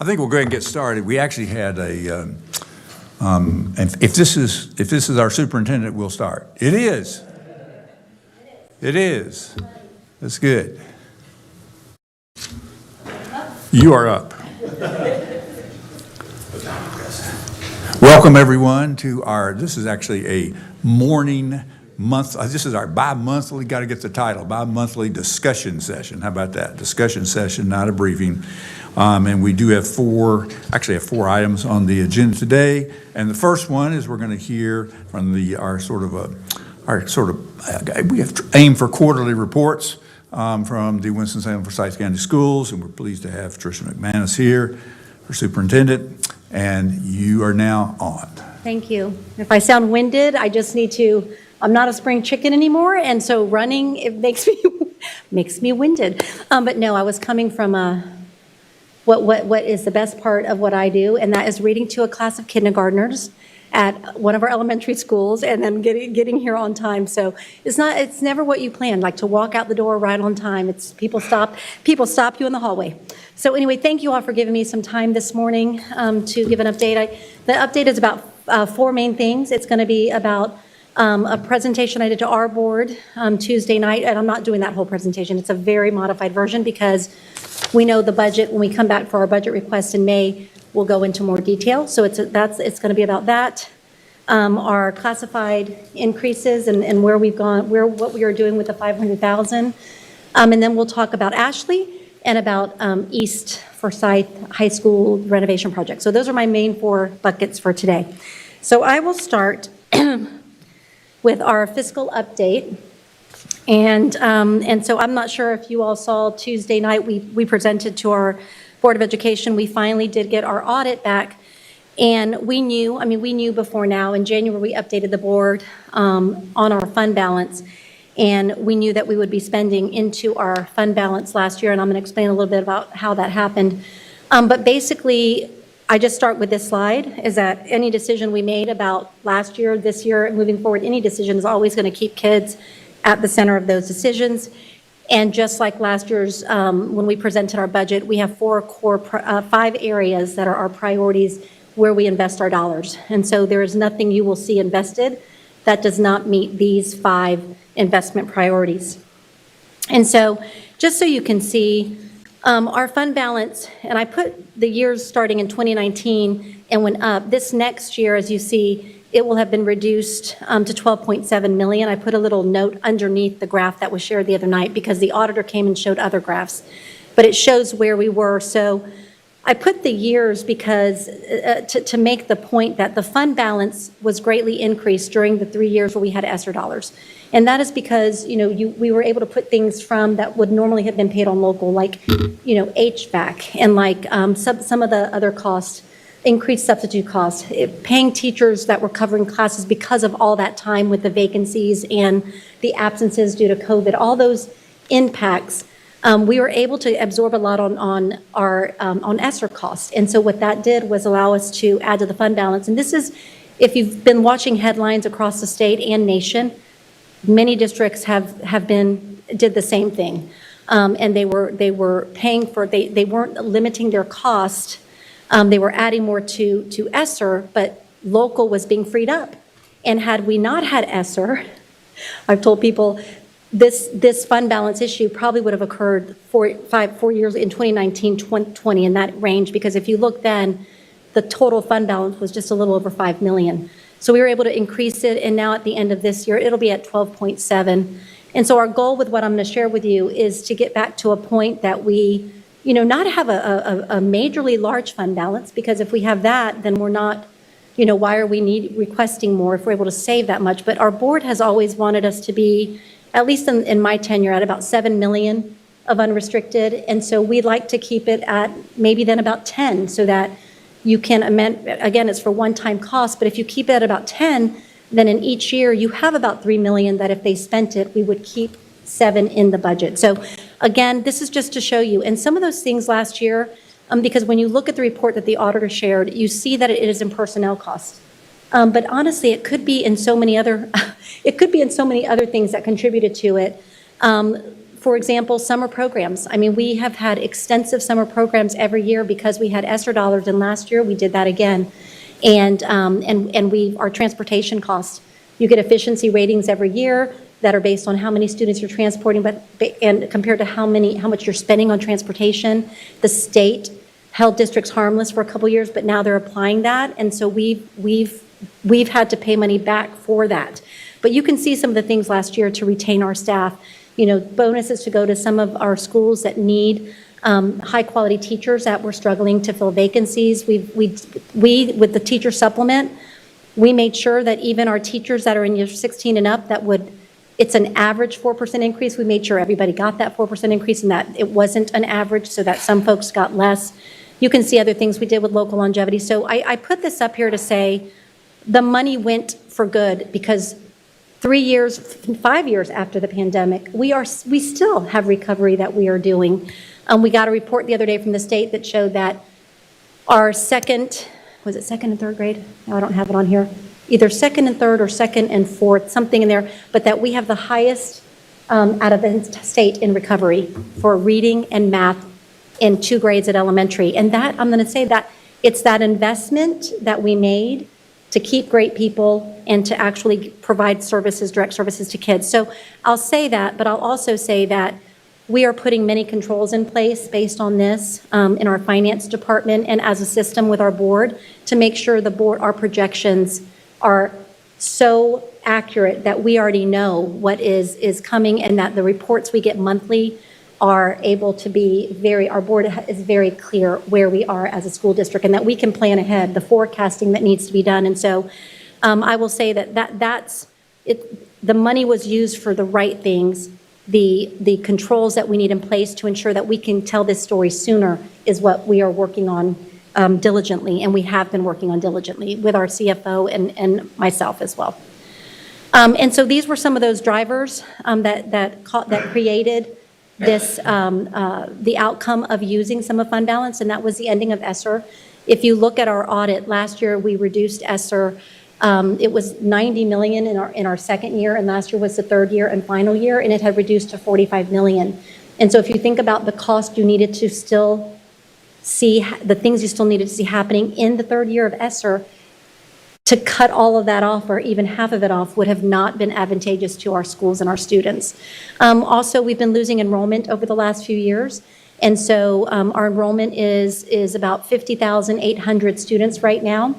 I think we'll go ahead and get started. We actually had and if this is our superintendent, we'll start. It is. It is. That's good. You are up. Welcome everyone to this is actually a morning month. This is our bi-monthly, got to get the title, bi-monthly discussion session. How about that? Discussion session, not a briefing. And we do have four items on the agenda today. And the first one is we're going to hear from we have aim for quarterly reports from the Winston-Salem Forsyth County Schools, and we're pleased to have Tricia McManus here, our superintendent, and you are now on. Thank you. If I sound winded, I just need to, I'm not a spring chicken anymore, and so running, it makes me winded. But no, I was coming from what is the best part of what I do, and that is reading to a class of kindergartners at one of our elementary schools, and then getting here on time. So it's never what you planned, like to walk out the door right on time. It's people stop you in the hallway. So anyway, thank you all for giving me some time this morning to give an update. The update is about four main things. It's going to be about a presentation I did to our board Tuesday night, and I'm not doing that whole presentation. It's a very modified version because we know the budget, when we come back for our budget request in May, we'll go into more detail. So it's going to be about that, our classified increases and where we've gone, what we are doing with the $500,000. And then we'll talk about Ashley and about East Forsyth High School renovation project. So those are my main four buckets for today. So I will start with our fiscal update. And so I'm not sure if you all saw Tuesday night, we presented to our Board of Education. We finally did get our audit back. And we knew before now. In January, we updated the board on our fund balance. And we knew that we would be spending into our fund balance last year. And I'm going to explain a little bit about how that happened. But basically, I just start with this slide, is that any decision we made about last year, this year, moving forward, any decision is always going to keep kids at the center of those decisions. And just like last year's, when we presented our budget, we have five areas that are our priorities where we invest our dollars. And so there is nothing you will see invested that does not meet these five investment priorities. And so just so you can see, our fund balance, and I put the years starting in 2019 and went up. This next year, as you see, it will have been reduced to $12.7 million. I put a little note underneath the graph that was shared the other night because the auditor came and showed other graphs, but it shows where we were. So I put the years because to make the point that the fund balance was greatly increased during the 3 years where we had ESSER dollars. And that is because, we were able to put things from that would normally have been paid on local, like, HVAC and like some of the other costs, increased substitute costs, paying teachers that were covering classes because of all that time with the vacancies and the absences due to COVID, all those impacts. We were able to absorb a lot on ESSER costs. And so what that did was allow us to add to the fund balance. And this is, if you've been watching headlines across the state and nation, many districts did the same thing. And they were paying for, they weren't limiting their cost. They were adding more to ESSER, but local was being freed up. And had we not had ESSER, I've told people this fund balance issue probably would have occurred 4 years in 2019, 2020, in that range, because if you look then, the total fund balance was just a little over $5 million. So we were able to increase it, and now at the end of this year, it'll be at 12.7. And so our goal with what I'm going to share with you is to get back to a point that we, not have a majorly large fund balance, because if we have that, then we're not, why are we requesting more if we're able to save that much? But our board has always wanted us to be, at least in my tenure, at about 7 million of unrestricted. And so we'd like to keep it at maybe then about 10, so that you can amend, again, it's for one-time cost, but if you keep it at about 10, then in each year you have about 3 million that if they spent it, we would keep 7 in the budget. So again, this is just to show you. And some of those things last year, because when you look at the report that the auditor shared, you see that it is in personnel costs. But honestly, it could be in so many other, things that contributed to it. For example, summer programs. I mean, we have had extensive summer programs every year because we had ESSER dollars, and last year we did that again. And our transportation costs. You get efficiency ratings every year that are based on how many students you're transporting, and compared to how much you're spending on transportation. The state held districts harmless for a couple years, but now they're applying that, and so we've had to pay money back for that. But you can see some of the things last year to retain our staff. You know, bonuses to go to some of our schools that need high-quality teachers that were struggling to fill vacancies. We, with the teacher supplement, we made sure that even our teachers that are in year 16 and up, it's an average 4% increase. We made sure everybody got that 4% increase and that it wasn't an average, so that some folks got less. You can see other things we did with local longevity. So I put this up here to say the money went for good, because 5 years after the pandemic, we still have recovery that we are doing. We got a report the other day from the state that showed that our second and third grade? No, I don't have it on here. Either second and third or second and fourth, something in there, but that we have the highest out of the state in recovery for reading and math in 2 grades at elementary. And that, I'm going to say that it's that investment that we made to keep great people and to actually provide services, direct services to kids. So I'll say that, but I'll also say that we are putting many controls in place based on this in our finance department and as a system with our board to make sure our projections are so accurate that we already know what is coming, and that the reports we get monthly are able to be our board is very clear where we are as a school district, and that we can plan ahead, the forecasting that needs to be done. And so I will say that's it. The money was used for the right things. The controls that we need in place to ensure that we can tell this story sooner is what we are working on diligently, and we have been working on diligently with our CFO and myself as well. And so these were some of those drivers that created this, the outcome of using some of fund balance, and that was the ending of ESSER. If you look at our audit, last year we reduced ESSER. It was 90 million in our second year, and last year was the third year and final year, and it had reduced to 45 million. And so if you think about the cost you needed to still see, the things you still needed to see happening in the third year of ESSER, to cut all of that off or even half of it off would have not been advantageous to our schools and our students. Also, we've been losing enrollment over the last few years. And so our enrollment is about 50,800 students right now.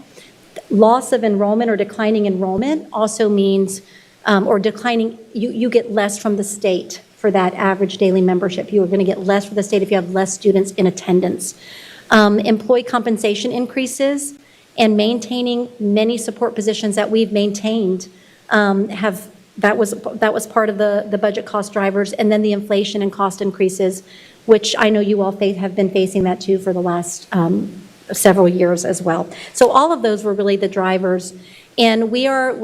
Loss of enrollment or declining enrollment also means, or declining, you get less from the state for that average daily membership. You are going to get less from the state if you have less students in attendance. Employee compensation increases and maintaining many support positions that we've maintained that was part of the budget cost drivers, and then the inflation and cost increases, which I know you all have been facing that too for the last several years as well. So all of those were really the drivers, and we're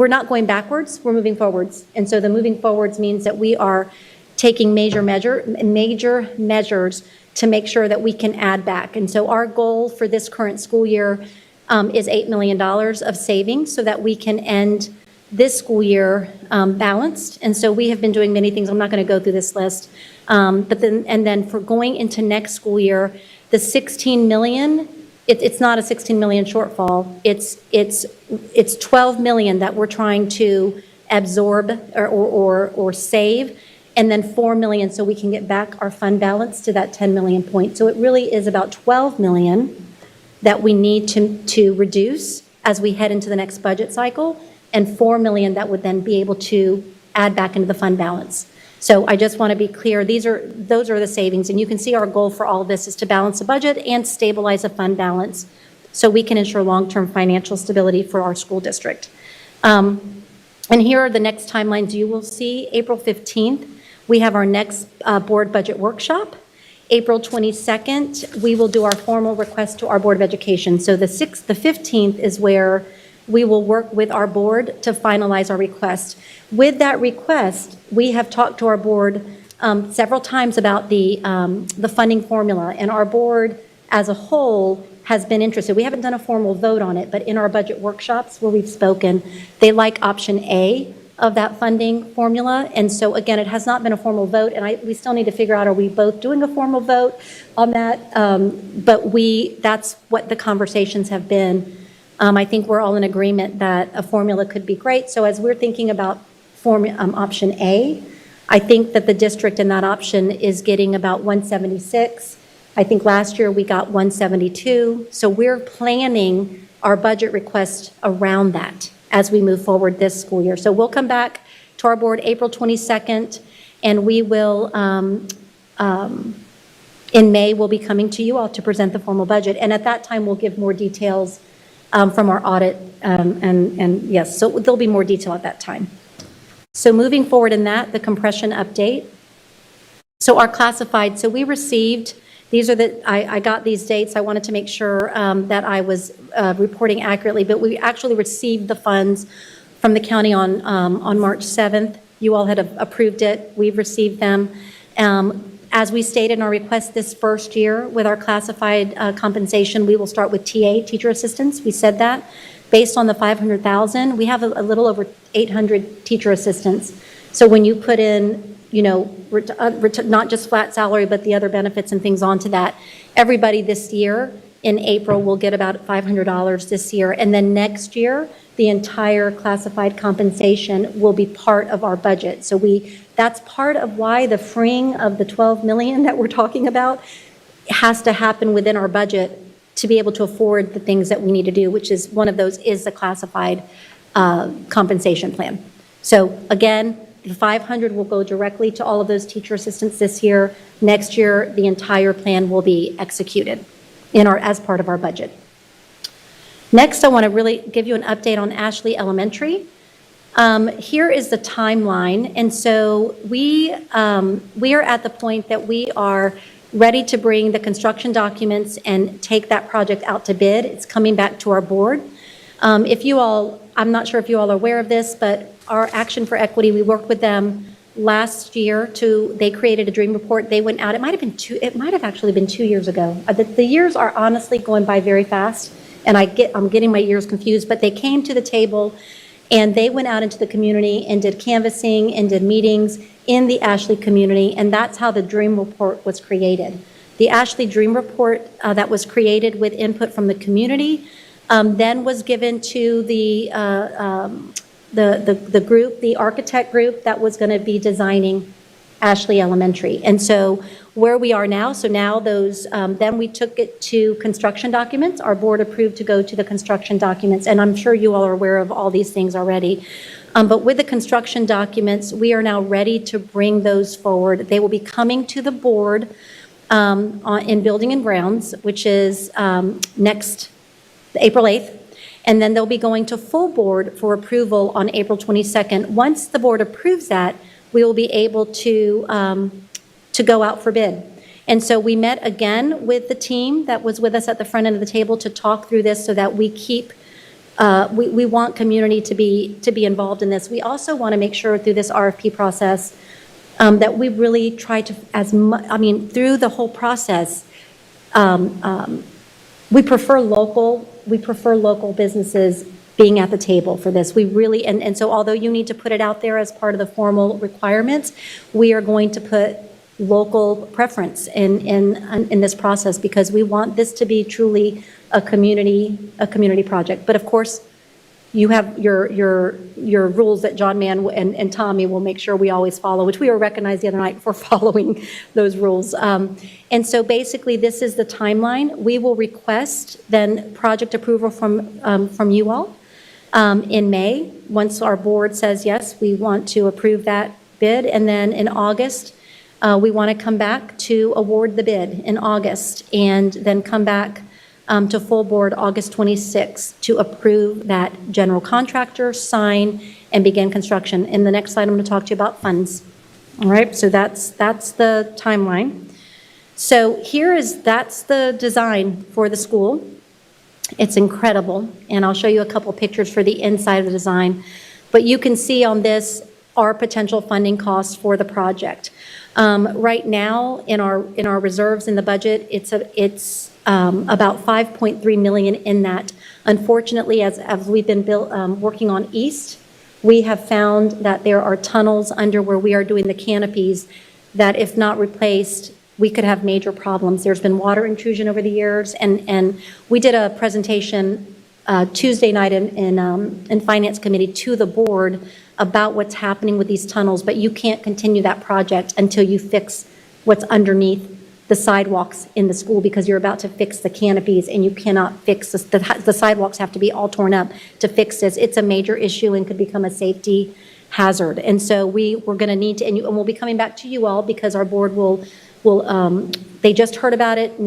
not going backwards, we're moving forwards. And so the moving forwards means that we are taking major measures to make sure that we can add back. And so our goal for this current school year is $8 million of savings so that we can end this school year balanced. And so we have been doing many things. I'm not going to go through this list. But then for going into next school year, the 16 million, it's not a 16 million shortfall. It's 12 million that we're trying to absorb or save, and then 4 million so we can get back our fund balance to that 10 million point. So it really is about 12 million that we need to reduce as we head into the next budget cycle, and 4 million that would then be able to add back into the fund balance. So I just want to be clear, those are the savings, and you can see our goal for all of this is to balance the budget and stabilize a fund balance so we can ensure long-term financial stability for our school district. And here are the next timelines you will see. April 15th, we have our next board budget workshop. April 22nd, we will do our formal request to our Board of Education. So the 15th is where we will work with our board to finalize our request. With that request, we have talked to our board several times about the funding formula, and our board as a whole has been interested. We haven't done a formal vote on it, but in our budget workshops where we've spoken, they like option A of that funding formula. And so again, it has not been a formal vote, and we still need to figure out, are we both doing a formal vote on that? But that's what the conversations have been. I think we're all in agreement that a formula could be great. So as we're thinking about option A, I think that the district in that option is getting about 176. I think last year we got 172. So we're planning our budget request around that as we move forward this school year. So we'll come back to our board April 22nd, and we will, in May, we'll be coming to you all to present the formal budget. And at that time, we'll give more details from our audit, and yes, so there'll be more detail at that time. So moving forward in that, the compression update. So our classified, so we received, these are I got these dates. I wanted to make sure that I was reporting accurately, but we actually received the funds from the county on March 7th. You all had approved it. We've received them. As we stated in our request this first year with our classified compensation, we will start with TA, teacher assistants. We said that. Based on the 500,000, we have a little over 800 teacher assistants. So when you put in, not just flat salary, but the other benefits and things onto that, everybody this year in April will get about $500 this year. And then next year, the entire classified compensation will be part of our budget. So that's part of why the freeing of the 12 million that we're talking about has to happen within our budget to be able to afford the things that we need to do, which is one of those is the classified compensation plan. So again, the 500 will go directly to all of those teacher assistants this year. Next year, the entire plan will be executed as part of our budget. Next, I want to really give you an update on Ashley Elementary. Here is the timeline, and so we are at the point that we are ready to bring the construction documents and take that project out to bid. It's coming back to our board. I'm not sure if you all are aware of this, but our Action for Equity, we worked with them last year they created a dream report. They went out, it might have actually been 2 years ago. The years are honestly going by very fast, and I'm getting my years confused, but they came to the table and they went out into the community and did canvassing and did meetings in the Ashley community, and that's how the Dream Report was created. The Ashley Dream Report that was created with input from the community then was given to the group, the architect group that was going to be designing Ashley Elementary. And so where we are now, so now then we took it to construction documents. Our board approved to go to the construction documents, and I'm sure you all are aware of all these things already. But with the construction documents, we are now ready to bring those forward. They will be coming to the board in Building and Grounds, which is next April 8th. And then they'll be going to full board for approval on April 22nd. Once the board approves that, we will be able to go out for bid. And so we met again with the team that was with us at the front end of the table to talk through this so that we keep, we want community to be involved in this. We also want to make sure through this RFP process that we really try to, through the whole process, we prefer local businesses being at the table for this. We really, and so although you need to put it out there as part of the formal requirements, we are going to put local preference in this process because we want this to be truly a community project. But of course, you have your rules that John Mann and Tommy will make sure we always follow, which we were recognized the other night for following those rules. And so basically, this is the timeline. We will request then project approval from you all in May. Once our board says, yes, we want to approve that bid. And then in August, we want to come back to award the bid in August and then come back to full board August 26th to approve that general contractor, sign, and begin construction. In the next slide, I'm going to talk to you about funds. All right, so that's the timeline. So that's the design for the school. It's incredible, and I'll show you a couple pictures for the inside of the design. But you can see on this our potential funding costs for the project. Right now, in our reserves in the budget, it's about $5.3 million in that. Unfortunately, as we've been working on East, We have found that there are tunnels under where we are doing the canopies that if not replaced, we could have major problems. There's been water intrusion over the years, and we did a presentation Tuesday night in Finance Committee to the board about what's happening with these tunnels, but you can't continue that project until you fix what's underneath the sidewalks in the school, because you're about to fix the canopies and you cannot fix this. The sidewalks have to be all torn up to fix this. It's a major issue and could become a safety hazard. And so we're going to need to, and we'll be coming back to you all because our board will they just heard about it.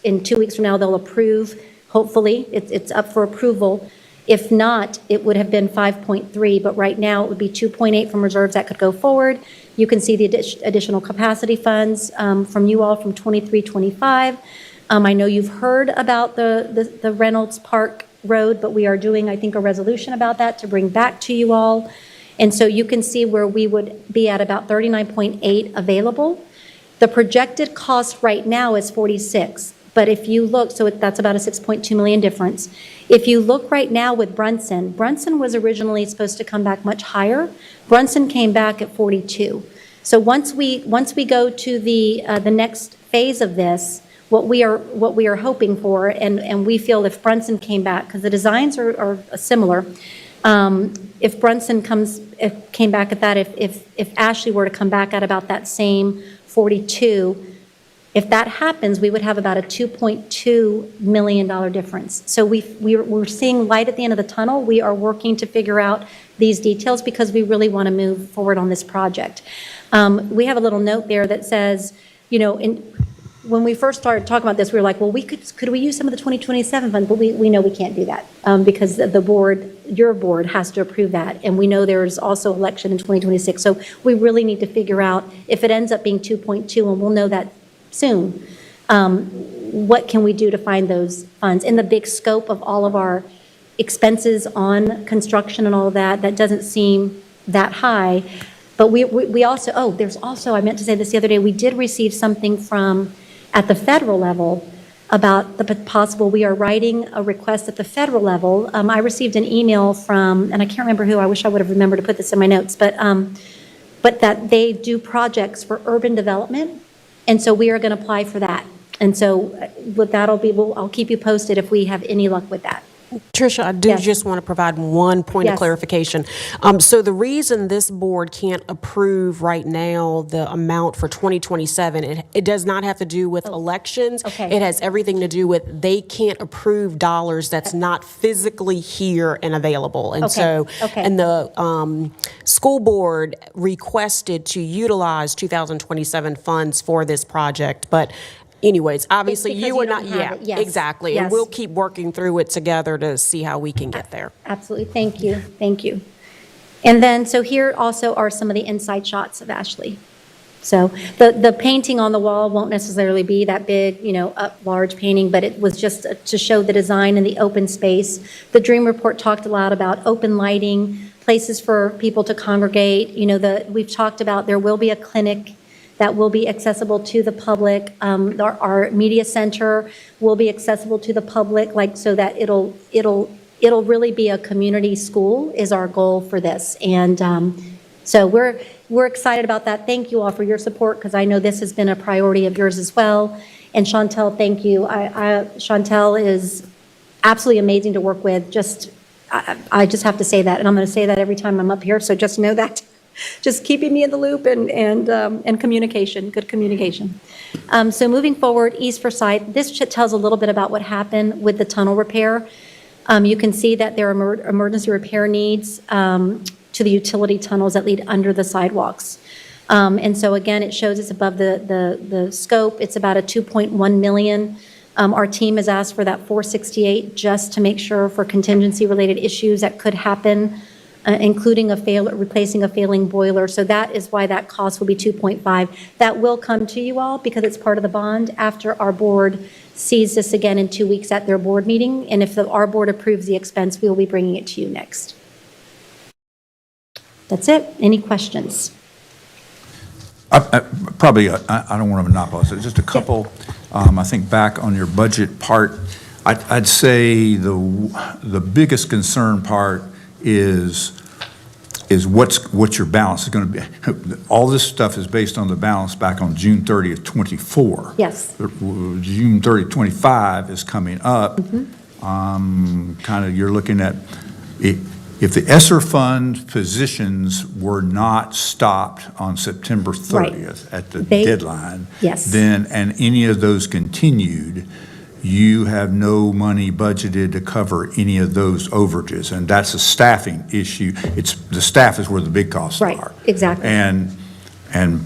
In 2 weeks from now, they'll approve. Hopefully, it's up for approval. If not, it would have been 5.3, but right now it would be 2.8 from reserves that could go forward. You can see the additional capacity funds from you all from 23-25. I know you've heard about the Reynolds Park Road, but we are doing, I think, a resolution about that to bring back to you all. And so you can see where we would be at about 39.8 available. The projected cost right now is 46. But if you look, so that's about a 6.2 million difference. If you look right now with Brunson was originally supposed to come back much higher. Brunson came back at 42. So once we go to the next phase of this, what we are hoping for, and we feel if Brunson came back, because the designs are similar, if Brunson came back at that, if Ashley were to come back at about that same 42. If that happens, we would have about a $2.2 million difference. So we're seeing light at the end of the tunnel. We are working to figure out these details because we really want to move forward on this project. We have a little note there that says, when we first started talking about this, we were like, well, could we use some of the 2027 funds? But we know we can't do that because your board has to approve that. And we know there's also election in 2026. So we really need to figure out if it ends up being 2.2, and we'll know that soon, what can we do to find those funds? In the big scope of all of our expenses on construction and all of that, that doesn't seem that high. But we also, I meant to say this the other day, we did receive something at the federal level about the possible, we are writing a request at the federal level. I received an email from, and I can't remember who, I wish I would have remembered to put this in my notes, but that they do projects for urban development. And so we are going to apply for that. And so what that'll be, I'll keep you posted if we have any luck with that. Tricia, I do Yes. just want to provide one point Yes. of clarification. So the reason this board can't approve right now the amount for 2027, it does not have to do with elections. Okay. It has everything to do with they can't approve dollars that's not physically here and available. And and the school board requested to utilize 2027 funds for this project, but anyways, obviously because you are you not, don't have it. Yes. exactly. Yes. And we'll keep working through it together to see how we can get there. Absolutely. Thank you. Thank you. And then, so here also are some of the inside shots of Ashley. So the painting on the wall won't necessarily be that big, large painting, but it was just to show the design and the open space. The Dream Report talked a lot about open lighting, places for people to congregate. We've talked about there will be a clinic that will be accessible to the public. Our media center will be accessible to the public, so that it'll really be a community school is our goal for this. And so we're excited about that. Thank you all for your support, because I know this has been a priority of yours as well. And Chantel, thank you. Chantel is absolutely amazing to work with. I just have to say that, and I'm going to say that every time I'm up here. So just know that. Just keeping me in the loop and communication, good communication. So moving forward, East Forsyth, this tells a little bit about what happened with the tunnel repair. You can see that there are emergency repair needs to the utility tunnels that lead under the sidewalks. And so again, it shows it's above the scope. It's about a 2.1 million. Our team has asked for that 468 just to make sure for contingency related issues that could happen, including replacing a failing boiler. So that is why that cost will be 2.5. That will come to you all because it's part of the bond after our board sees this again in 2 weeks at their board meeting. And if our board approves the expense, we will be bringing it to you next. That's it. Any questions? I don't want to monopolize it, just a couple. I think back on your budget part, I'd say the biggest concern part is is what's your balance is going to be. All this stuff is based on the balance back on June 30th, 24. Yes. June 30th, 25 is coming up. Kind of, you're looking at, if the ESSER fund positions were not stopped on September 30th at the deadline, yes, then, and any of those continued, you have no money budgeted to cover any of those overages, and that's a staffing issue. The staff is where the big costs are. Right, exactly. And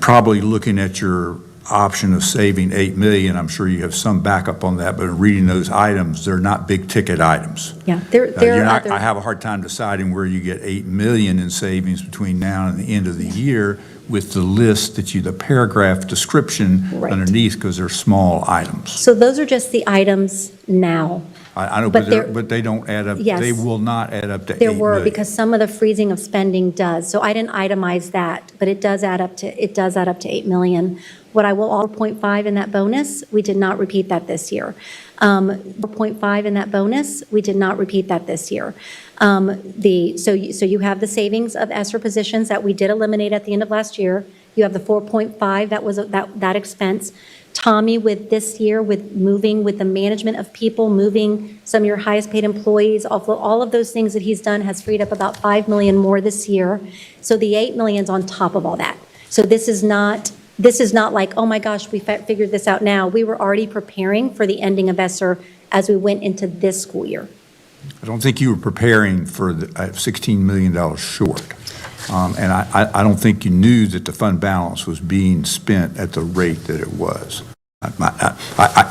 probably looking at your option of saving $8 million, I'm sure you have some backup on that, but reading those items, they're not big ticket items. Yeah, there are other. I have a hard time deciding where you get $8 million in savings between now and the end of the year with the list the paragraph description underneath, because they're small items. So those are just the items now. I know, but they don't add up. Yes. They will not add up to 8 There million. were, because some of the freezing of spending does. So I didn't itemize that, but it does add up to 8 million. What I will, all 0.5 in that bonus, we did not repeat that this year. 0.5 in that bonus, we did not repeat that this year. So you have the savings of ESSER positions that we did eliminate at the end of last year. You have the 4.5, that was that expense. Tommy, with this year, with moving with the management of people, moving some of your highest paid employees, all of those things that he's done has freed up about 5 million more this year. So the 8 million's on top of all that. So this is not like, oh my gosh, we figured this out now. We were already preparing for the ending of ESSER as we went into this school year. I don't think you were preparing for the $16 million short. And I don't think you knew that the fund balance was being spent at the rate that it was. I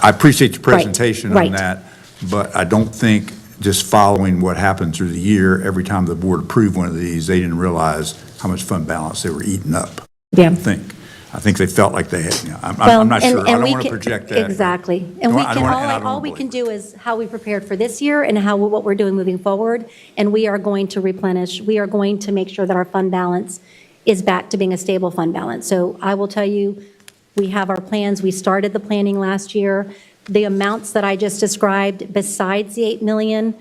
appreciate your presentation on that, but I don't think just following what happened through the year, every time the board approved one of these, they didn't realize how much fund balance they were eating up. Yeah. I think they felt like they had, I'm not sure. I don't want to project that. Exactly. And all we can do is how we prepared for this year and what we're doing moving forward. And we are going to replenish. We are going to make sure that our fund balance is back to being a stable fund balance. So I will tell you, we have our plans. We started the planning last year. The amounts that I just described, besides the 8 million,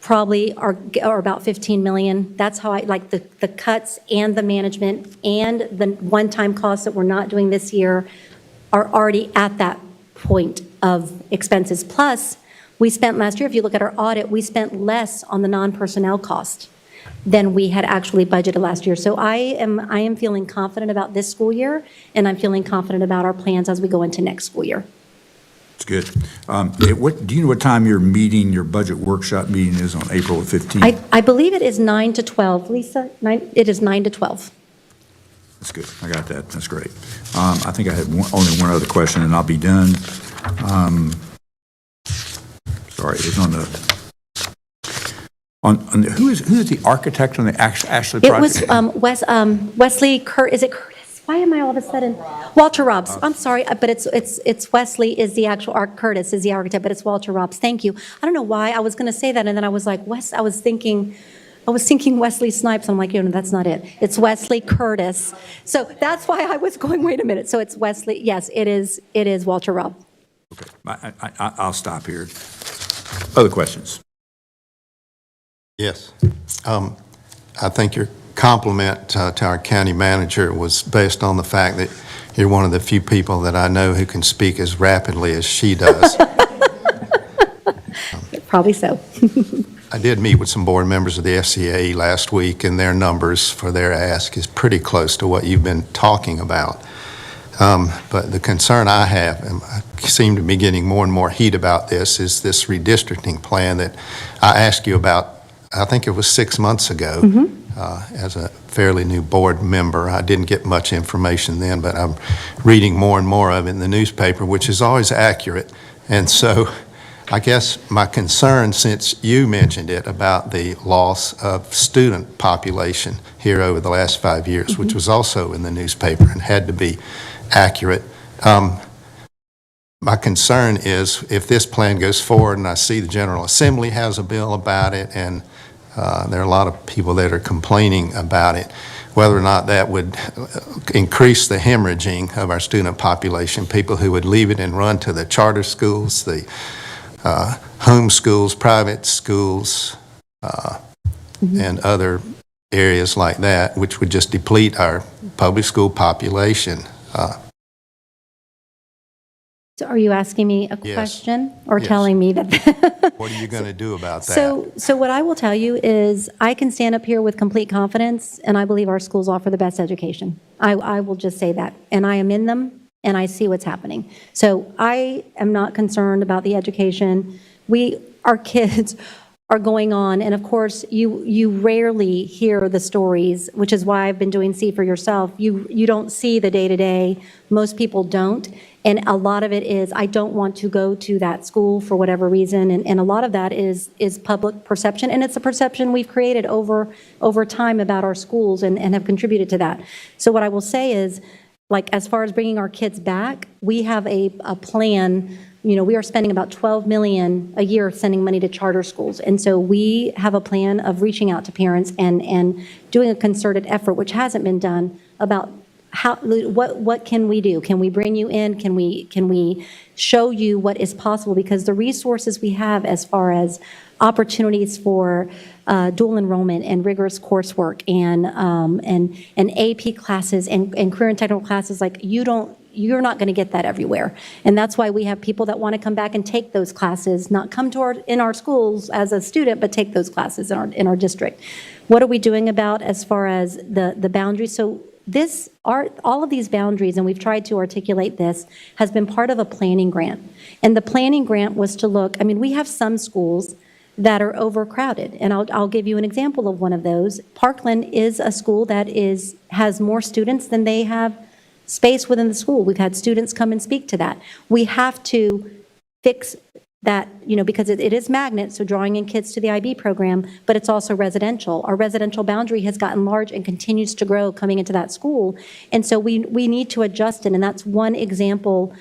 probably are about 15 million. That's how I like the cuts and the management and the one-time costs that we're not doing this year are already at that point of expenses. Plus, we spent last year, if you look at our audit, we spent less on the non-personnel cost than we had actually budgeted last year. So I am feeling confident about this school year, and I'm feeling confident about our plans as we go into next school year. It's good. Do you know what time your budget workshop meeting is on April 15th? I believe it is 9 to 12. Lisa, it is 9 to 12. That's good. I got that. That's great. I think I had only one other question, and I'll be done. Sorry, it was who is the architect on the Ashley project? It was Wesley Is it Curtis? Why am I all of a sudden? Walter Robs. I'm sorry, but it's Wesley is the actual Curtis is the architect, but it's Walter Robs. Thank you. I don't know why I was going to say that, and then I was like, I was thinking Wesley Snipes. I'm like, that's not it. It's Wesley Curtis. So that's why I was going, wait a minute. So it's Wesley. Yes, it is Walter Rob. Okay, I'll stop here. Other questions? Yes. I think your compliment to our county manager was based on the fact that you're one of the few people that I know who can speak as rapidly as she does. Probably so. I did meet with some board members of the FCA last week, and their numbers for their ask is pretty close to what you've been talking about. But the concern I have, and I seem to be getting more and more heat about this, is this redistricting plan that I asked you about, I think it was 6 months ago. As a fairly new board member, I didn't get much information then, but I'm reading more and more of it in the newspaper, which is always accurate. And so I guess my concern, since you mentioned it, about the loss of student population here over the last 5 years, which was also in the newspaper and had to be accurate. My concern is if this plan goes forward, and I see the General Assembly has a bill about it, and there are a lot of people that are complaining about it, whether or not that would increase the hemorrhaging of our student population, people who would leave it and run to the charter schools, the home schools, private schools, and other areas like that, which would just deplete our public school population. So are you asking me a Yes. question or Yes. telling me that? What are you going to do about that? So what I will tell you is I can stand up here with complete confidence, and I believe our schools offer the best education. I will just say that. And I am in them, and I see what's happening. So I am not concerned about the education. Our kids are going on, and of course, you rarely hear the stories, which is why I've been doing See for Yourself. You don't see the day-to-day. Most people don't. And a lot of it is, I don't want to go to that school for whatever reason, and a lot of that is public perception, and it's a perception we've created over time about our schools and have contributed to that. So what I will say is, like, as far as bringing our kids back, we have a plan. You know, we are spending about $12 million a year sending money to charter schools, and so we have a plan of reaching out to parents and doing a concerted effort, which hasn't been done, about what can we do? Can we bring you in? Can we show you what is possible? Because the resources we have as far as opportunities for dual enrollment and rigorous coursework and AP classes and career and technical classes, like you're not going to get that everywhere. And that's why we have people that want to come back and take those classes, not come to in our schools as a student, but take those classes in our district. What are we doing about as far as the boundaries? So all of these boundaries, and we've tried to articulate this, has been part of a planning grant. And the planning grant was to look, I mean, we have some schools that are overcrowded, and I'll give you an example of one of those. Parkland is a school that has more students than they have space within the school. We've had students come and speak to that. We have to fix that, because it is magnet, so drawing in kids to the IB program, but it's also residential. Our residential boundary has gotten large and continues to grow coming into that school. And so we need to adjust it, and that's one example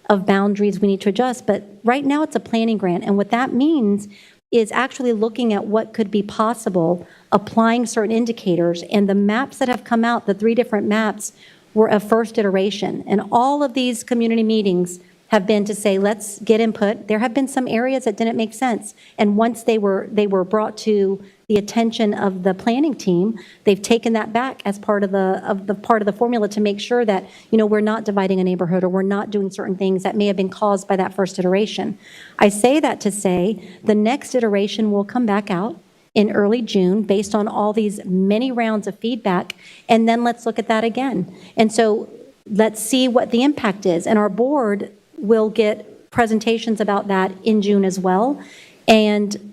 of boundaries we need to adjust. But right now it's a planning grant, and what that means is actually looking at what could be possible, applying certain indicators, and the maps that have come out, the 3 different maps, were a first iteration. And all of these community meetings have been to say, let's get input. There have been some areas that didn't make sense. And once they were brought to the attention of the planning team, they've taken that back as part of the formula to make sure that, we're not dividing a neighborhood or we're not doing certain things that may have been caused by that first iteration. I say that to say the next iteration will come back out in early June based on all these many rounds of feedback, and then let's look at that again. And so let's see what the impact is. And our board will get presentations about that in June as well. And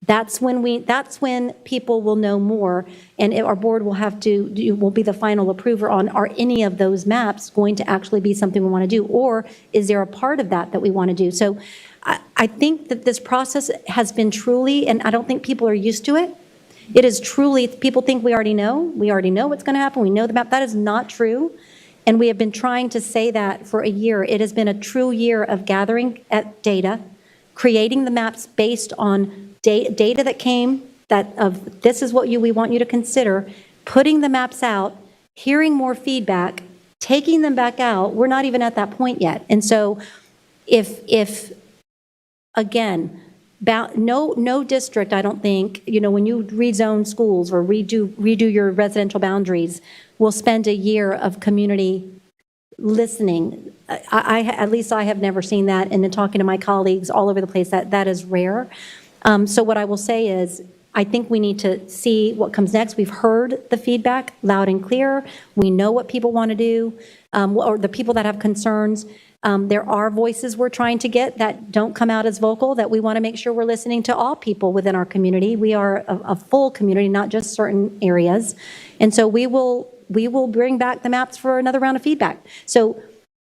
that's when people will know more, and our board will be the final approver on, are any of those maps going to actually be something we want to do, or is there a part of that we want to do? So I think that this process has been truly, and I don't think people are used to it. It is truly, people think we already know what's going to happen, we know the map. That is not true. And we have been trying to say that for a year. It has been a true year of gathering data, creating the maps based on data that came, this is what we want you to consider, putting the maps out, hearing more feedback, taking them back out. We're not even at that point yet. And so if again, no district, I don't think, when you rezone schools or redo your residential boundaries, will spend a year of community listening. At least I have never seen that, and in talking to my colleagues all over the place, that is rare. So what I will say is, I think we need to see what comes next. We've heard the feedback loud and clear. We know what people want to do, or the people that have concerns. There are voices we're trying to get that don't come out as vocal, that we want to make sure we're listening to all people within our community. We are a full community, not just certain areas. And so we will bring back the maps for another round of feedback. So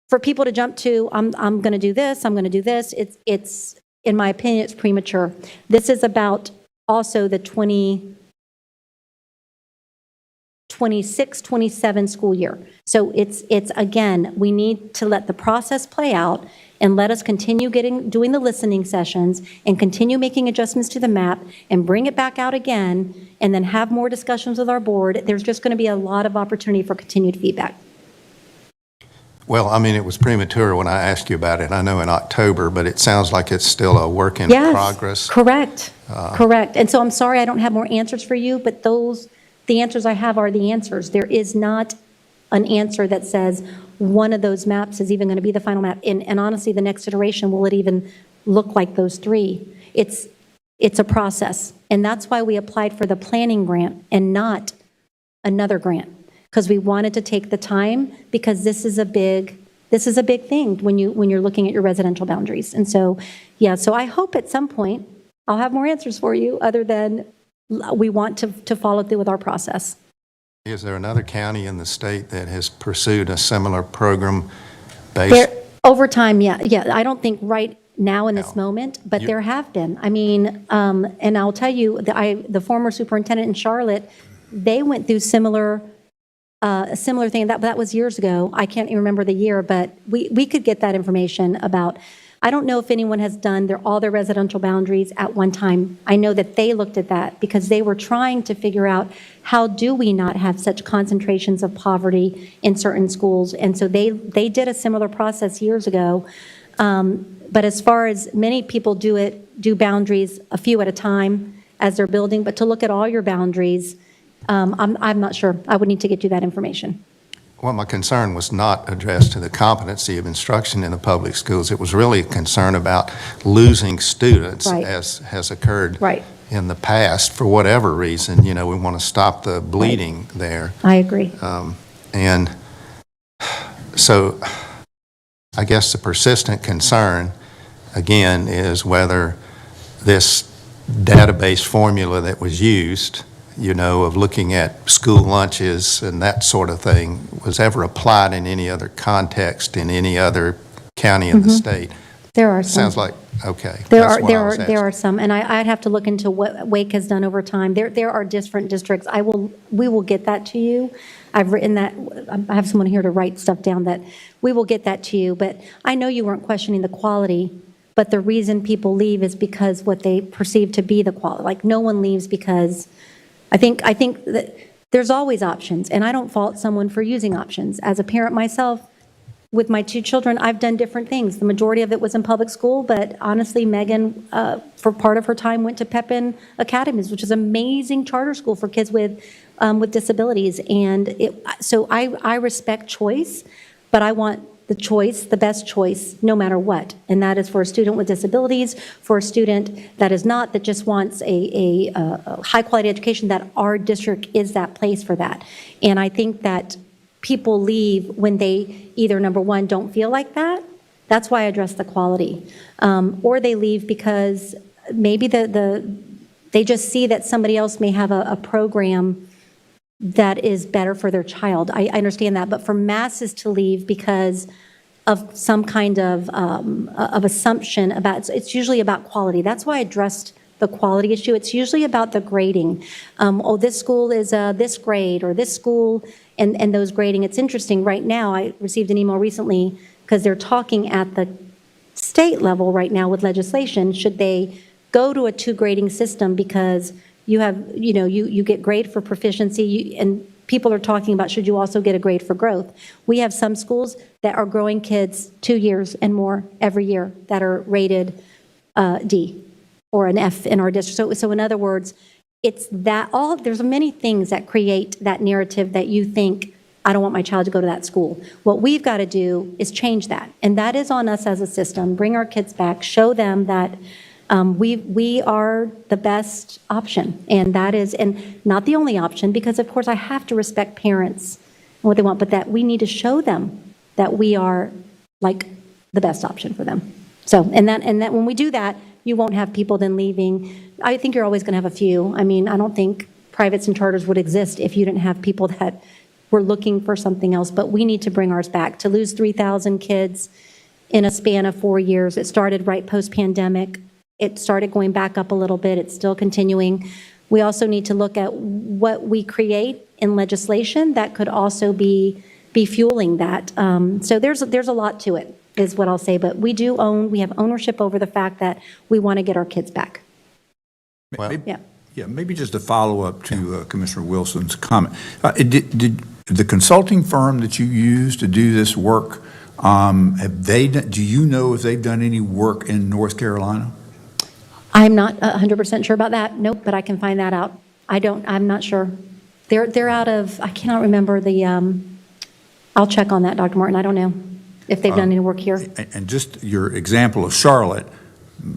for people to jump to, I'm going to do this, I'm going to do this, it's, in my opinion, it's premature. This is about also the 2026, 27 school year. So it's again, we need to let the process play out and let us continue doing the listening sessions and continue making adjustments to the map and bring it back out again, and then have more discussions with our board. There's just going to be a lot of opportunity for continued feedback. Well, I mean, it was premature when I asked you about it. I know in October, but it sounds like it's still a work in progress. Correct. Correct. And so I'm sorry I don't have more answers for you, but the answers I have are the answers. There is not an answer that says one of those maps is even going to be the final map. And honestly, the next iteration, will it even look like those three? It's a process. And that's why we applied for the planning grant and not another grant, because we wanted to take the time, because this is a big thing when you're looking at your residential boundaries. And so, yeah, so I hope at some point I'll have more answers for you, other than we want to follow through with our process. Is there another county in the state that has pursued a similar program based? There, over time, yeah. I don't think right now in this moment, but there have been. I mean, and I'll tell you, the former superintendent in Charlotte, they went through a similar thing. That was years ago. I can't even remember the year, but we could get that information about. I don't know if anyone has done all their residential boundaries at one time. I know that they looked at that because they were trying to figure out, how do we not have such concentrations of poverty in certain schools? And so they did a similar process years ago. But as far as many people do boundaries a few at a time as they're building, but to look at all your boundaries, I'm not sure. I would need to get you that information. Well, my concern was not addressed to the competency of instruction in the public schools. It was really a concern about losing students, Right. as has occurred Right. in the past for whatever reason. We want to stop the bleeding there. I agree. And so I guess the persistent concern, again, is whether this database formula that was used, of looking at school lunches and that sort of thing, was ever applied in any other context in any other county in the state. There are some. Sounds like, okay. There that's what I was there are asking. some, and I'd have to look into what Wake has done over time. There are different districts. We will get that to you. I've written that. I have someone here to write stuff down that we will get that to you. But I know you weren't questioning the quality, but the reason people leave is because what they perceive to be the quality. Like, no one leaves because I think that there's always options, and I don't fault someone for using options. As a parent myself, with my two children, I've done different things. The majority of it was in public school, but honestly, Megan, for part of her time, went to Pepin Academies, which is an amazing charter school for kids with disabilities. And so I respect choice, but I want the best choice, no matter what. And that is for a student with disabilities, for a student that is not, that just wants a high-quality education, that our district is that place for that. And I think that people leave when they either, number one, don't feel like that. That's why I address the quality. Or they leave because maybe they just see that somebody else may have a program that is better for their child. I understand that. But for masses to leave because of some kind of assumption about, it's usually about quality. That's why I addressed the quality issue. It's usually about the grading. This school is this grade, or this school, and those grading. It's interesting. Right now, I received an email recently because they're talking at the state level right now with legislation. Should they go to a 2 grading system because you have, you get grade for proficiency, and people are talking about, should you also get a grade for growth? We have some schools that are growing kids 2 years and more every year that are rated D or an F in our district. So in other words, it's that there's many things that create that narrative that you think, I don't want my child to go to that school. What we've got to do is change that. And that is on us as a system. Bring our kids back, show them that we are the best option. And that is, and not the only option, because of course I have to respect parents and what they want, but that we need to show them that we are like the best option for them. So, and that when we do that, you won't have people then leaving. I think you're always going to have a few. I mean, I don't think privates and charters would exist if you didn't have people that were looking for something else, but we need to bring ours back. To lose 3,000 kids in a span of 4 years, it started right post-pandemic. It started going back up a little bit. It's still continuing. We also need to look at what we create in legislation that could also be fueling that. So there's a lot to it, is what I'll say. But we have ownership over the fact that we want to get our kids back. Well, Maybe just a follow-up to Commissioner Wilson's comment. Did the consulting firm that you used to do this work, do you know if they've done any work in North Carolina? I'm not 100% sure about that. Nope, but I can find that out. I'm not sure. They're out of, I cannot remember the, I'll check on that, Dr. Martin. I don't know if they've done any work here. And just your example of Charlotte,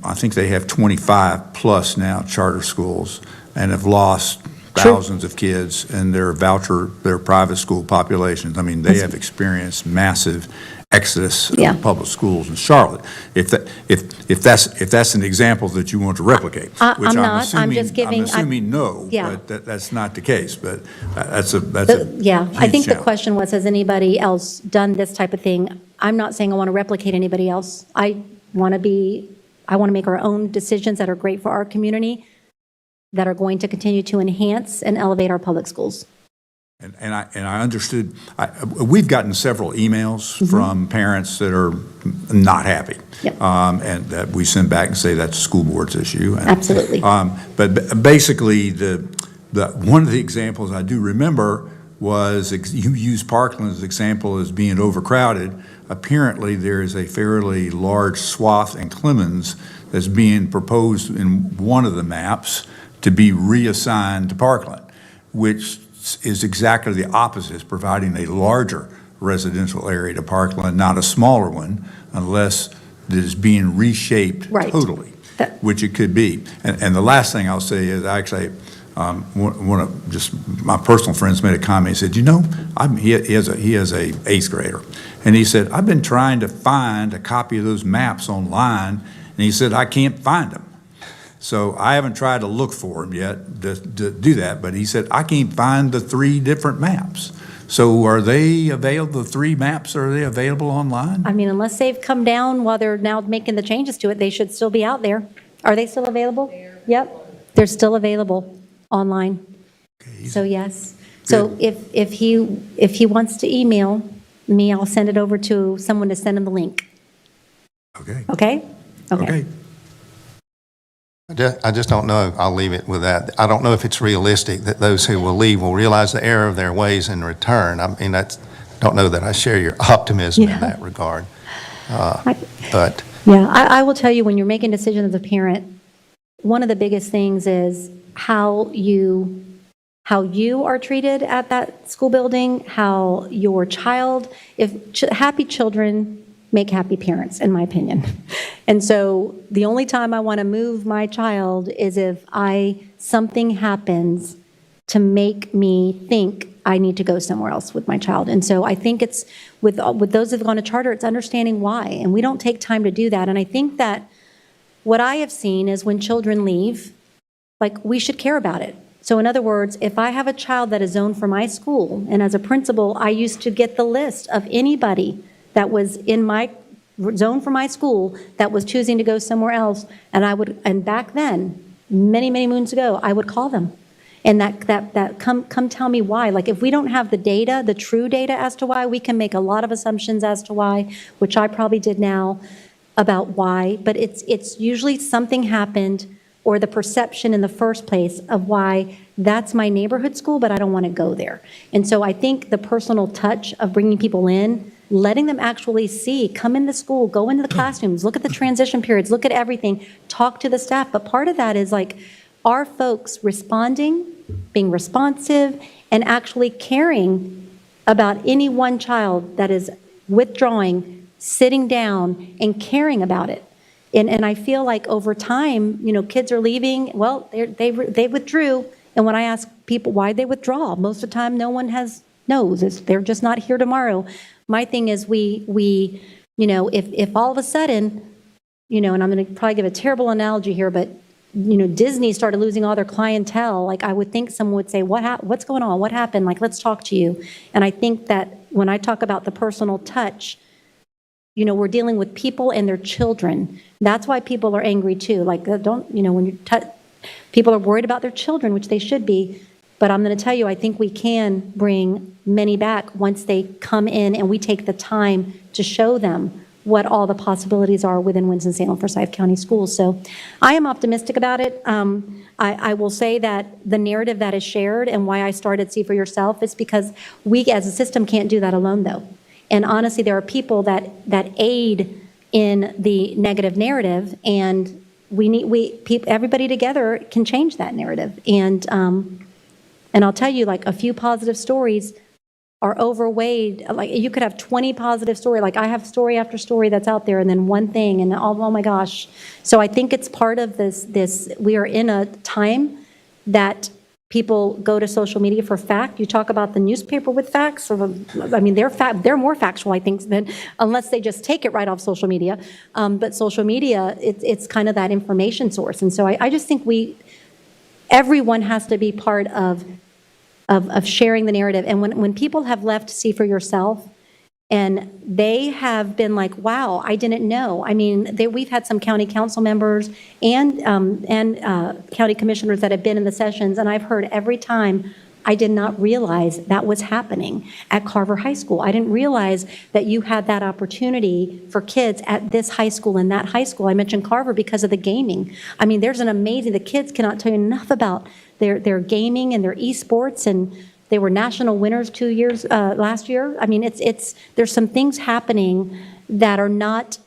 I think they have 25 plus now charter schools and have lost thousands of kids in their private school populations. I mean, they have experienced massive exodus Yeah. of public schools in Charlotte. If that's an example that you want to replicate, which I'm not. I'm assuming, just giving- I'm assuming no, Yeah. but that's not the case. But that's a Yeah, I huge think the challenge. question was, has anybody else done this type of thing? I'm not saying I want to replicate anybody else. I want to make our own decisions that are great for our community, that are going to continue to enhance and elevate our public schools. And I understood, we've gotten several emails from parents that are not happy. Yep. And that we send back and say that's the school board's issue. And, Absolutely. But basically, one of the examples I do remember was, you used Parkland as an example as being overcrowded. Apparently, there is a fairly large swath in Clemens that's being proposed in one of the maps to be reassigned to Parkland, which is exactly the opposite. It's providing a larger residential area to Parkland, not a smaller one, unless it is being reshaped Right. totally, which it could be. And the last thing I'll say is, actually, one of just my personal friends made a comment. He said, he has a eighth grader, and he said, I've been trying to find a copy of those maps online, and he said, I can't find them. So I haven't tried to look for them yet to do that, but he said, I can't find the 3 different maps. So are they available, the 3 maps, are they available online? I mean, unless they've come down while they're now making the changes to it, they should still be out there. Are they still available? Yep, they're still available online. So yes. So if he wants to email me, I'll send it over to someone to send him the link. Okay. Okay? Okay. I just don't know. I'll leave it with that. I don't know if it's realistic that those who will leave will realize the error of their ways and return. I mean, don't know that I share your optimism Yeah. in that regard. But Yeah, I will tell you, when you're making decisions as a parent, one of the biggest things is how you are treated at that school building, how your child, happy children make happy parents, in my opinion. And so the only time I want to move my child is if something happens to make me think I need to go somewhere else with my child. And so I think it's, with those who've gone to charter, it's understanding why. And we don't take time to do that. And I think that what I have seen is when children leave, like, we should care about it. So in other words, if I have a child that is zoned for my school, and as a principal, I used to get the list of anybody that was in my zone for my school that was choosing to go somewhere else, and back then, many, many moons ago, I would call them. And that come tell me why. Like, if we don't have the data, the true data as to why, we can make a lot of assumptions as to why, which I probably did now about why, but it's usually something happened, or the perception in the first place of why that's my neighborhood school, but I don't want to go there. And so I think the personal touch of bringing people in, letting them actually see, come into school, go into the classrooms, look at the transition periods, look at everything, talk to the staff. But part of that is, like, our folks responding, being responsive, and actually caring about any one child that is withdrawing, sitting down, and caring about it. And I feel like over time, kids are leaving. Well, they withdrew. And when I ask people why they withdraw, most of the time no one knows. They're just not here tomorrow. My thing is, if all of a sudden, and I'm going to probably give a terrible analogy here, but Disney started losing all their clientele, like, I would think someone would say, what's going on? What happened? Like, let's talk to you. And I think that when I talk about the personal touch, we're dealing with people and their children. That's why people are angry too. Like, people are worried about their children, which they should be. But I'm going to tell you, I think we can bring many back once they come in and we take the time to show them what all the possibilities are within Winston-Salem Forsyth County Schools. So I am optimistic about it. I will say that the narrative that is shared, and why I started See for Yourself, is because we as a system can't do that alone, though. And honestly, there are people that aid in the negative narrative, and everybody together can change that narrative. And And I'll tell you, like, a few positive stories are overweighed. Like, you could have 20 positive stories. Like, I have story after story that's out there, and then one thing, and oh my gosh. So I think it's part of this, we are in a time that people go to social media for fact. You talk about the newspaper with facts, they're more factual, I think, than, unless they just take it right off social media. But social media, it's kind of that information source. And so I just think everyone has to be part of sharing the narrative. And when people have left See for Yourself, and they have been like, wow, I didn't know. I mean, we've had some county council members and county commissioners that have been in the sessions, and I've heard every time, I did not realize that was happening at Carver High School. I didn't realize that you had that opportunity for kids at this high school and that high school. I mentioned Carver because of the gaming. I mean, there's the kids cannot tell you enough about their gaming and their esports, and they were national winners last year. I mean, there's some things happening that are not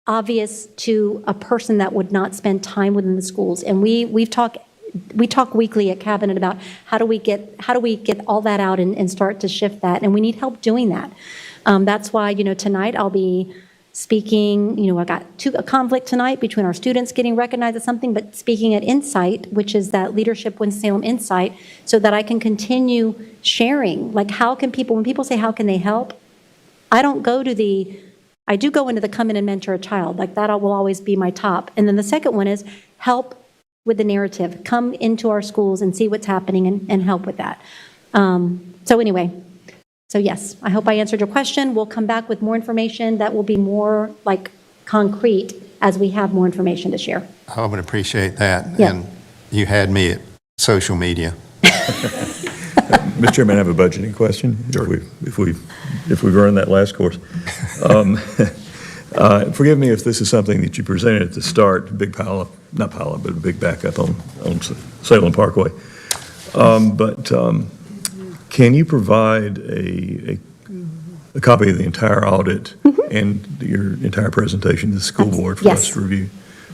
obvious to a person that would not spend time within the schools. And we talk weekly at Cabinet about how do we get all that out and start to shift that, and we need help doing that. That's why, tonight I'll be speaking, I got a conflict tonight between our students getting recognized as something, but speaking at Insight, which is that Leadership Winston-Salem Insight, so that I can continue sharing. Like, when people say, how can they help? I do go into the come in and mentor a child. Like, that will always be my top. And then the second one is help with the narrative. Come into our schools and see what's happening and help with that. So yes, I hope I answered your question. We'll come back with more information that will be more concrete as we have more information to share. I would appreciate that. Yeah. And you had me at social media. Mr. Chairman, I have a budgeting question. Sure. If we run that last course. Forgive me if this is something that you presented at the start, but a big backup on Salem Parkway. Can you provide a copy of the entire audit and your entire presentation to the school board for us to review?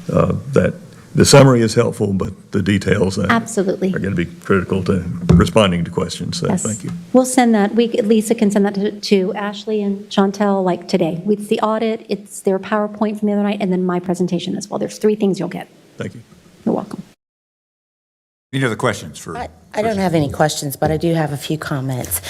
That the summary is helpful, but the details Absolutely. are going to be critical to responding to questions. So Yes. thank you. We'll send that. Lisa can send that to Ashley and Chantel today. It's the audit, it's their PowerPoint from the other night, and then my presentation as well. There's 3 things you'll get. Thank you. You're welcome. Any other questions for? I don't have any questions, but I do have a few comments.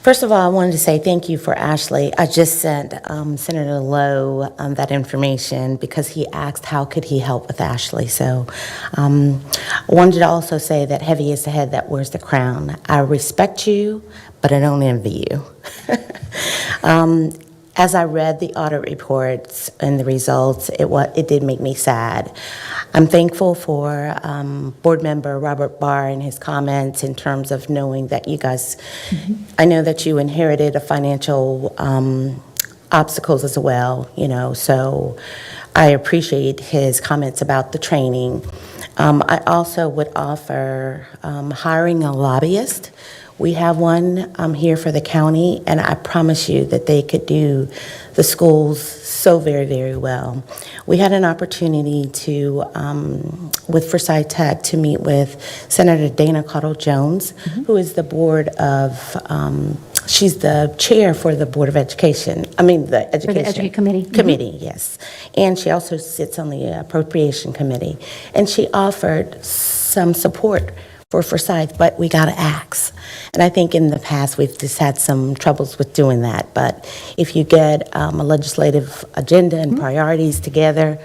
First of all, I wanted to say thank you for Ashley. I just sent Senator Lowe that information because he asked how could he help with Ashley. So I wanted to also say that heavy is the head that wears the crown. I respect you, but I don't envy you. As I read the audit reports and the results, it did make me sad. I'm thankful for board member Robert Barr and his comments in terms of knowing that you guys, I know that you inherited a financial obstacles as well, so I appreciate his comments about the training. I also would offer hiring a lobbyist. We have one here for the county, and I promise you that they could do the schools so very, very well. We had an opportunity to, with Forsyth Tech, to meet with Senator Dana Cottle-Jones, who is the board of, she's the chair for the Board of Education, the Education. For the Education Committee. Committee, yes. And she also sits on the Appropriation Committee. And she offered some support for Forsyth, but we got to ask. And I think in the past we've just had some troubles with doing that. But if you get a legislative agenda and priorities together,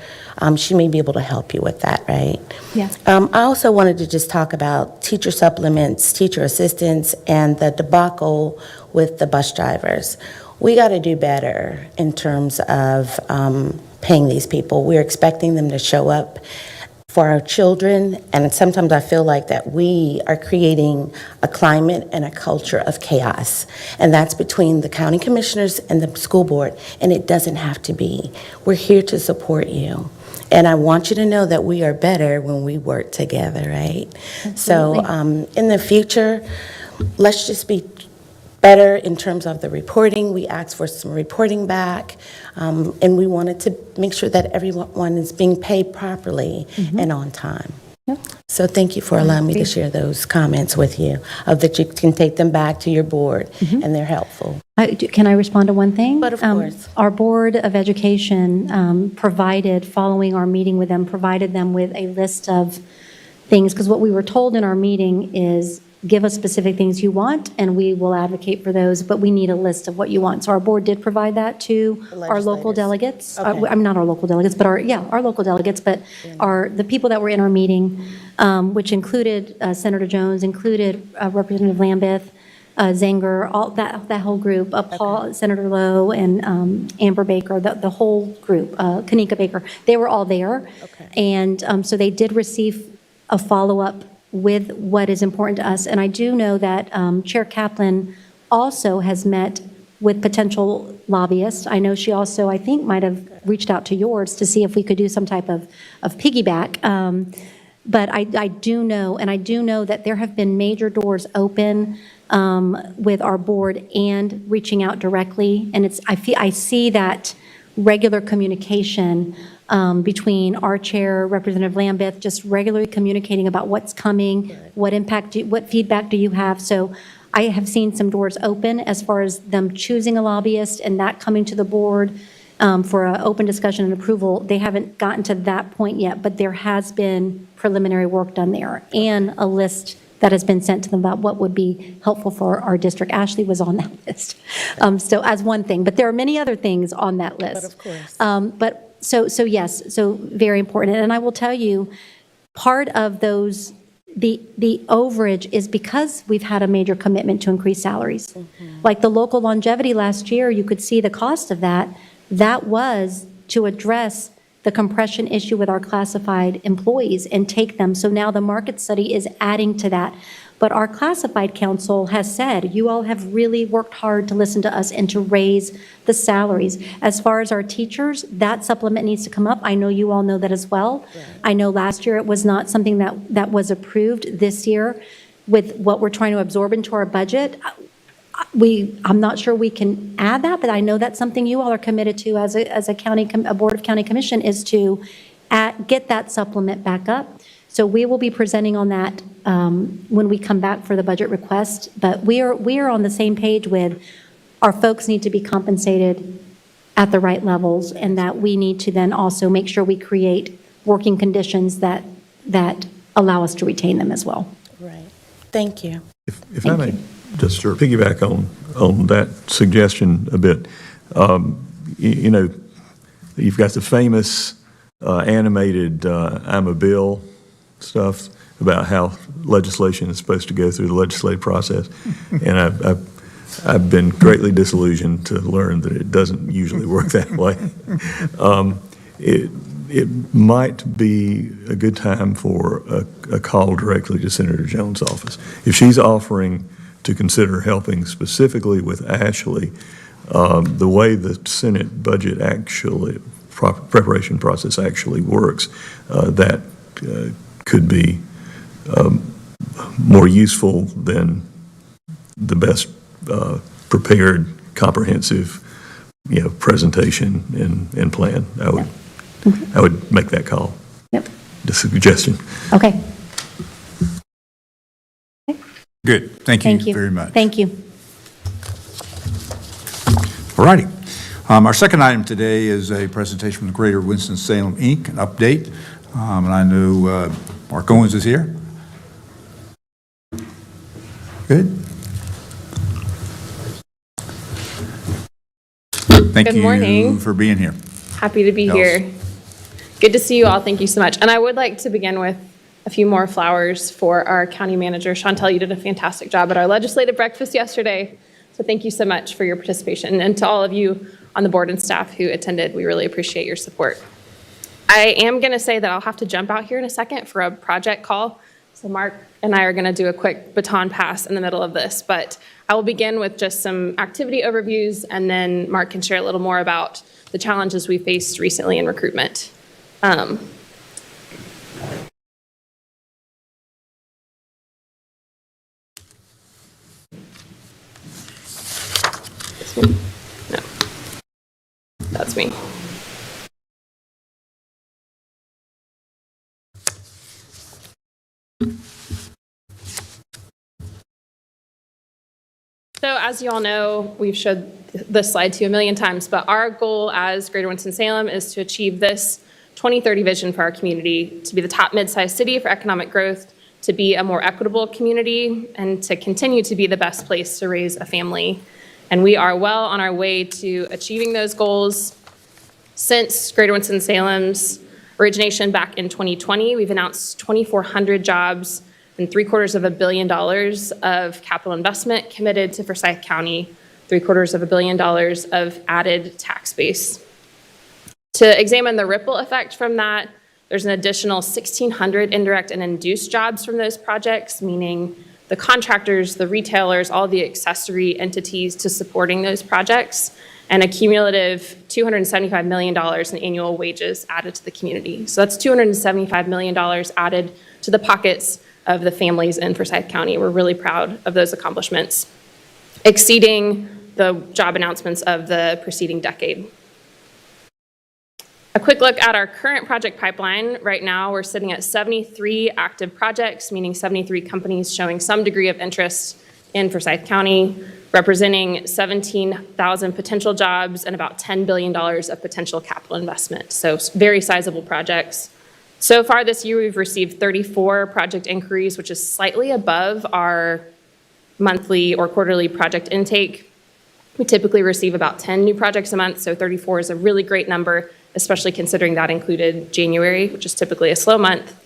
she may be able to help you with that, right? Yes. I also wanted to just talk about teacher supplements, teacher assistants, and the debacle with the bus drivers. We got to do better in terms of paying these people. We're expecting them to show up for our children, and sometimes I feel like that we are creating a climate and a culture of chaos, and that's between the county commissioners and the school board, and it doesn't have to be. We're here to support you, and I want you to know that we are better when we work together, right? Absolutely. So in the future, let's just be better in terms of the reporting. We asked for some reporting back, and we wanted to make sure that everyone is being paid properly and on time. So thank you for allowing me to share those comments with you, of that you can take them back to your board, and they're helpful. Can I respond to one thing? But of course. Our Board of Education provided, following our meeting with them, provided them with a list of things, because what we were told in our meeting is, give us specific things you want, and we will advocate for those, but we need a list of what you want. So our board did provide that to our local legislators. delegates. Okay. I'm not our local delegates, but our local delegates, but the people that were in our meeting, which included Senator Jones, included Representative Lambeth, Zenger, all that whole group, Paul, Senator Lowe, and Amber Baker, the whole group, Kanika Baker, they were all there. Okay. And so they did receive a follow-up with what is important to us. And I do know that Chair Kaplan also has met with potential lobbyists. I know she also, I think, might have reached out to yours to see if we could do some type of piggyback. But I do know, and I do know that there have been major doors open with our board and reaching out directly. And I see that regular communication between our chair, Representative Lambeth, just regularly communicating about what's coming, what feedback do you have? So I have seen some doors open as far as them choosing a lobbyist and that coming to the board for an open discussion and approval. They haven't gotten to that point yet, but there has been preliminary work done there and a list that has been sent to them about what would be helpful for our district. Ashley was on that list, so as one thing, but there are many other things on that list. But of course. So yes, so very important. And I will tell you, part of those, the overage is because we've had a major commitment to increase salaries. Like the local longevity last year, you could see the cost of that. That was to address the compression issue with our classified employees and take them. So now the market study is adding to that. But our classified council has said, you all have really worked hard to listen to us and to raise the salaries. As far as our teachers, that supplement needs to come up. I know you all know that as well. Right. I know last year it was not something that was approved. This year, with what we're trying to absorb into our budget, I'm not sure we can add that, but I know that's something you all are committed to as a Board of County Commission, is to get that supplement back up. So we will be presenting on that when we come back for the budget request. But we are on the same page with our folks need to be compensated at the right levels, and that we need to then also make sure we create working conditions that allow us to retain them as well. Right. Thank you. If I may just piggyback on that suggestion a bit, you know, you've got the famous animated I'm a bill stuff about how legislation is supposed to go through the legislative process. And I've been greatly disillusioned to learn that it doesn't usually work that way. It might be a good time for a call directly to Senator Jones' office. If she's offering to consider helping specifically with Ashley, the way the Senate budget preparation process actually works, that could be more useful than the best prepared, comprehensive, presentation and plan. I would make that call. Yep. The suggestion. Okay. Good. Thank you very much. Thank you. All righty. Our second item today is a presentation from the Greater Winston-Salem, Inc., an update. And I know Mark Owens is here. Good. Thank Good you morning. for being here. Happy to be here. Good to see you all. Thank you so much. And I would like to begin with a few more flowers for our county manager. Chantel, you did a fantastic job at our legislative breakfast yesterday. So thank you so much for your participation. And to all of you on the board and staff who attended, we really appreciate your support. I am going to say that I'll have to jump out here in a second for a project call. So Mark and I are going to do a quick baton pass in the middle of this. But I will begin with just some activity overviews, and then Mark can share a little more about the challenges we faced recently in recruitment. This me? No. That's me. as you all know, we've showed this slide to you a million times, but our goal as Greater Winston-Salem is to achieve this 2030 vision for our community, to be the top mid-sized city for economic growth, to be a more equitable community, and to continue to be the best place to raise a family. And we are well on our way to achieving those goals. Since Greater Winston-Salem's origination back in 2020, we've announced 2,400 jobs and $750 million of capital investment committed to Forsyth County, $750 million of added tax base. To examine the ripple effect from that, there's an additional 1,600 indirect and induced jobs from those projects, meaning the contractors, the retailers, all the accessory entities to supporting those projects, and a cumulative $275 million in annual wages added to the community. So that's $275 million added to the pockets of the families in Forsyth County. We're really proud of those accomplishments, exceeding the job announcements of the preceding decade. A quick look at our current project pipeline. Right now, we're sitting at 73 active projects, meaning 73 companies showing some degree of interest in Forsyth County, representing 17,000 potential jobs and about $10 billion of potential capital investment. So very sizable projects. So far this year, we've received 34 project inquiries, which is slightly above our monthly or quarterly project intake. We typically receive about 10 new projects a month, so 34 is a really great number, especially considering that included January, which is typically a slow month.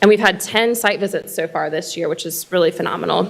And we've had 10 site visits so far this year, which is really phenomenal.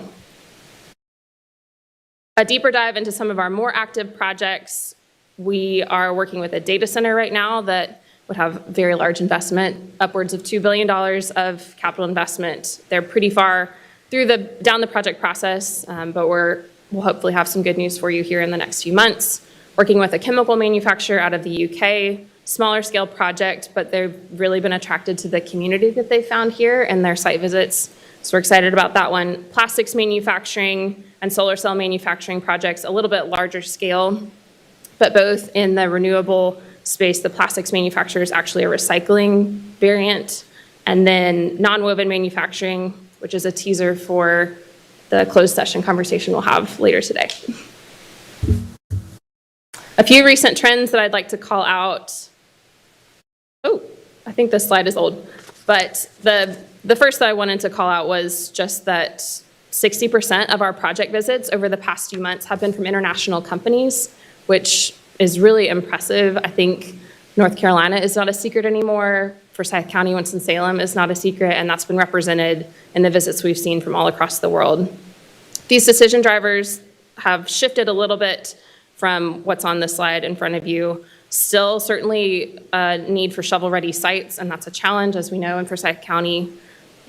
A deeper dive into some of our more active projects. We are working with a data center right now that would have very large investment, upwards of $2 billion of capital investment. They're pretty far through down the project process, but we'll hopefully have some good news for you here in the next few months. Working with a chemical manufacturer out of the UK, smaller scale project, but they've really been attracted to the community that they found here and their site visits. So we're excited about that one. Plastics manufacturing and solar cell manufacturing projects, a little bit larger scale, but both in the renewable space. The plastics manufacturer is actually a recycling variant, and then nonwoven manufacturing, which is a teaser for the closed session conversation we'll have later today. A few recent trends that I'd like to call out. Oh, I think this slide is old, but the first that I wanted to call out was just that 60% of our project visits over the past few months have been from international companies, which is really impressive. I think North Carolina is not a secret anymore. Forsyth County, Winston-Salem is not a secret, and that's been represented in the visits we've seen from all across the world. These decision drivers have shifted a little bit from what's on the slide in front of you. Still certainly a need for shovel-ready sites, and that's a challenge, as we know, in Forsyth County.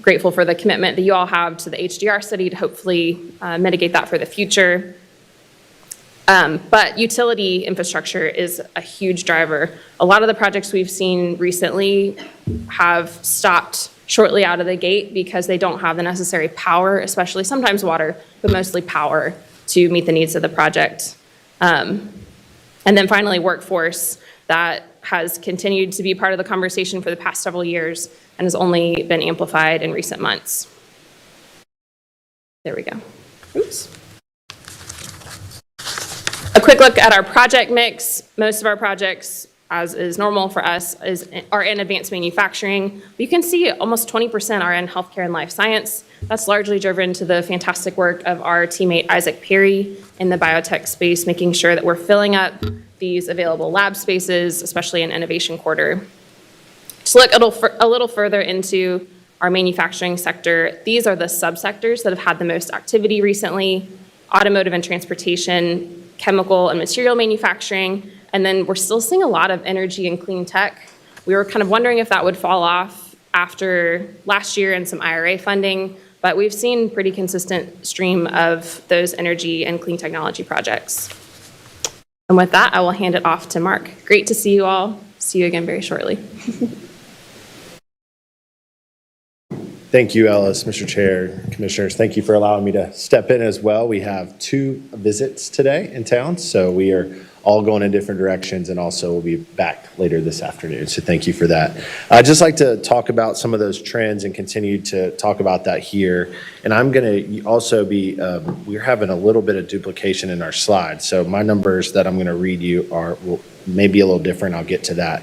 Grateful for the commitment that you all have to the HDR study to hopefully mitigate that for the future. But utility infrastructure is a huge driver. A lot of the projects we've seen recently have stopped shortly out of the gate because they don't have the necessary power, especially sometimes water, but mostly power to meet the needs of the project. And then finally, workforce that has continued to be part of the conversation for the past several years and has only been amplified in recent months. There we go. Oops. A quick look at our project mix. Most of our projects, as is normal for us, are in advanced manufacturing. You can see almost 20% are in healthcare and life science. That's largely driven to the fantastic work of our teammate Isaac Perry in the biotech space, making sure that we're filling up these available lab spaces, especially in Innovation Quarter. To look a little further into our manufacturing sector, these are the subsectors that have had the most activity recently: automotive and transportation, chemical and material manufacturing, and then we're still seeing a lot of energy and clean tech. We were kind of wondering if that would fall off after last year and some IRA funding, but we've seen pretty consistent stream of those energy and clean technology projects. And with that, I will hand it off to Mark. Great to see you all. See you again very shortly. Thank you, Ellis, Mr. Chair, Commissioners. Thank you for allowing me to step in as well. We have 2 visits today in town, so we are all going in different directions, and also we'll be back later this afternoon. So thank you for that. I'd just like to talk about some of those trends and continue to talk about that here. And I'm going to also be, we're having a little bit of duplication in our slides. So my numbers that I'm going to read you will maybe a little different. I'll get to that.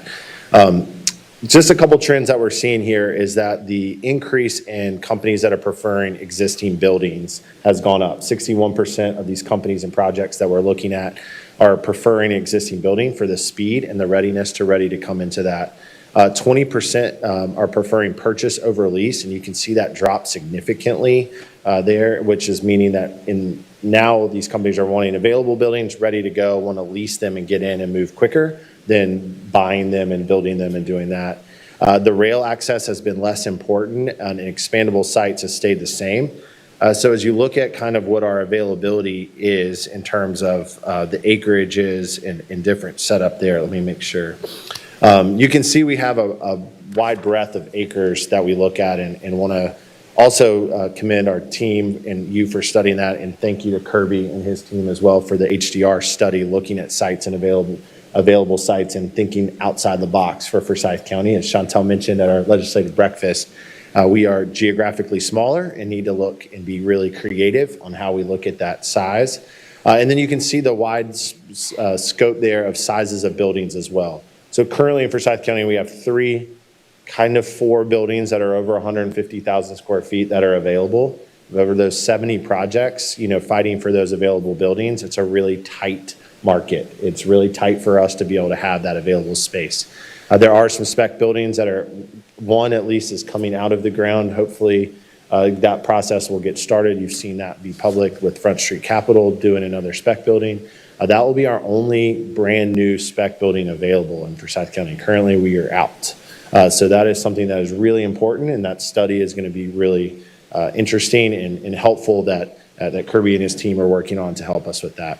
Just a couple trends that we're seeing here is that the increase in companies that are preferring existing buildings has gone up. 61% of these companies and projects that we're looking at are preferring an existing building for the speed and the readiness to ready to come into that. 20% are preferring purchase over lease, and you can see that drop significantly there, which is meaning that now these companies are wanting available buildings ready to go, want to lease them and get in and move quicker than buying them and building them and doing that. The rail access has been less important, and expandable sites has stayed the same. So as you look at kind of what our availability is in terms of the acreages and different setup there, let me make sure. You can see we have a wide breadth of acres that we look at, and want to also commend our team and you for studying that, and thank you to Kirby and his team as well for the HDR study looking at sites and available sites and thinking outside the box for Forsyth County. As Chantel mentioned at our legislative breakfast, we are geographically smaller and need to look and be really creative on how we look at that size. And then you can see the wide scope there of sizes of buildings as well. So currently in Forsyth County, we have four buildings that are over 150,000 square feet that are available. Over those 70 projects, fighting for those available buildings, it's a really tight market. It's really tight for us to be able to have that available space. There are some spec buildings that one at least is coming out of the ground. Hopefully that process will get started. You've seen that be public with Front Street Capital doing another spec building. That will be our only brand new spec building available in Forsyth County. Currently we are out. So that is something that is really important, and that study is going to be really interesting and helpful that Kirby and his team are working on to help us with that.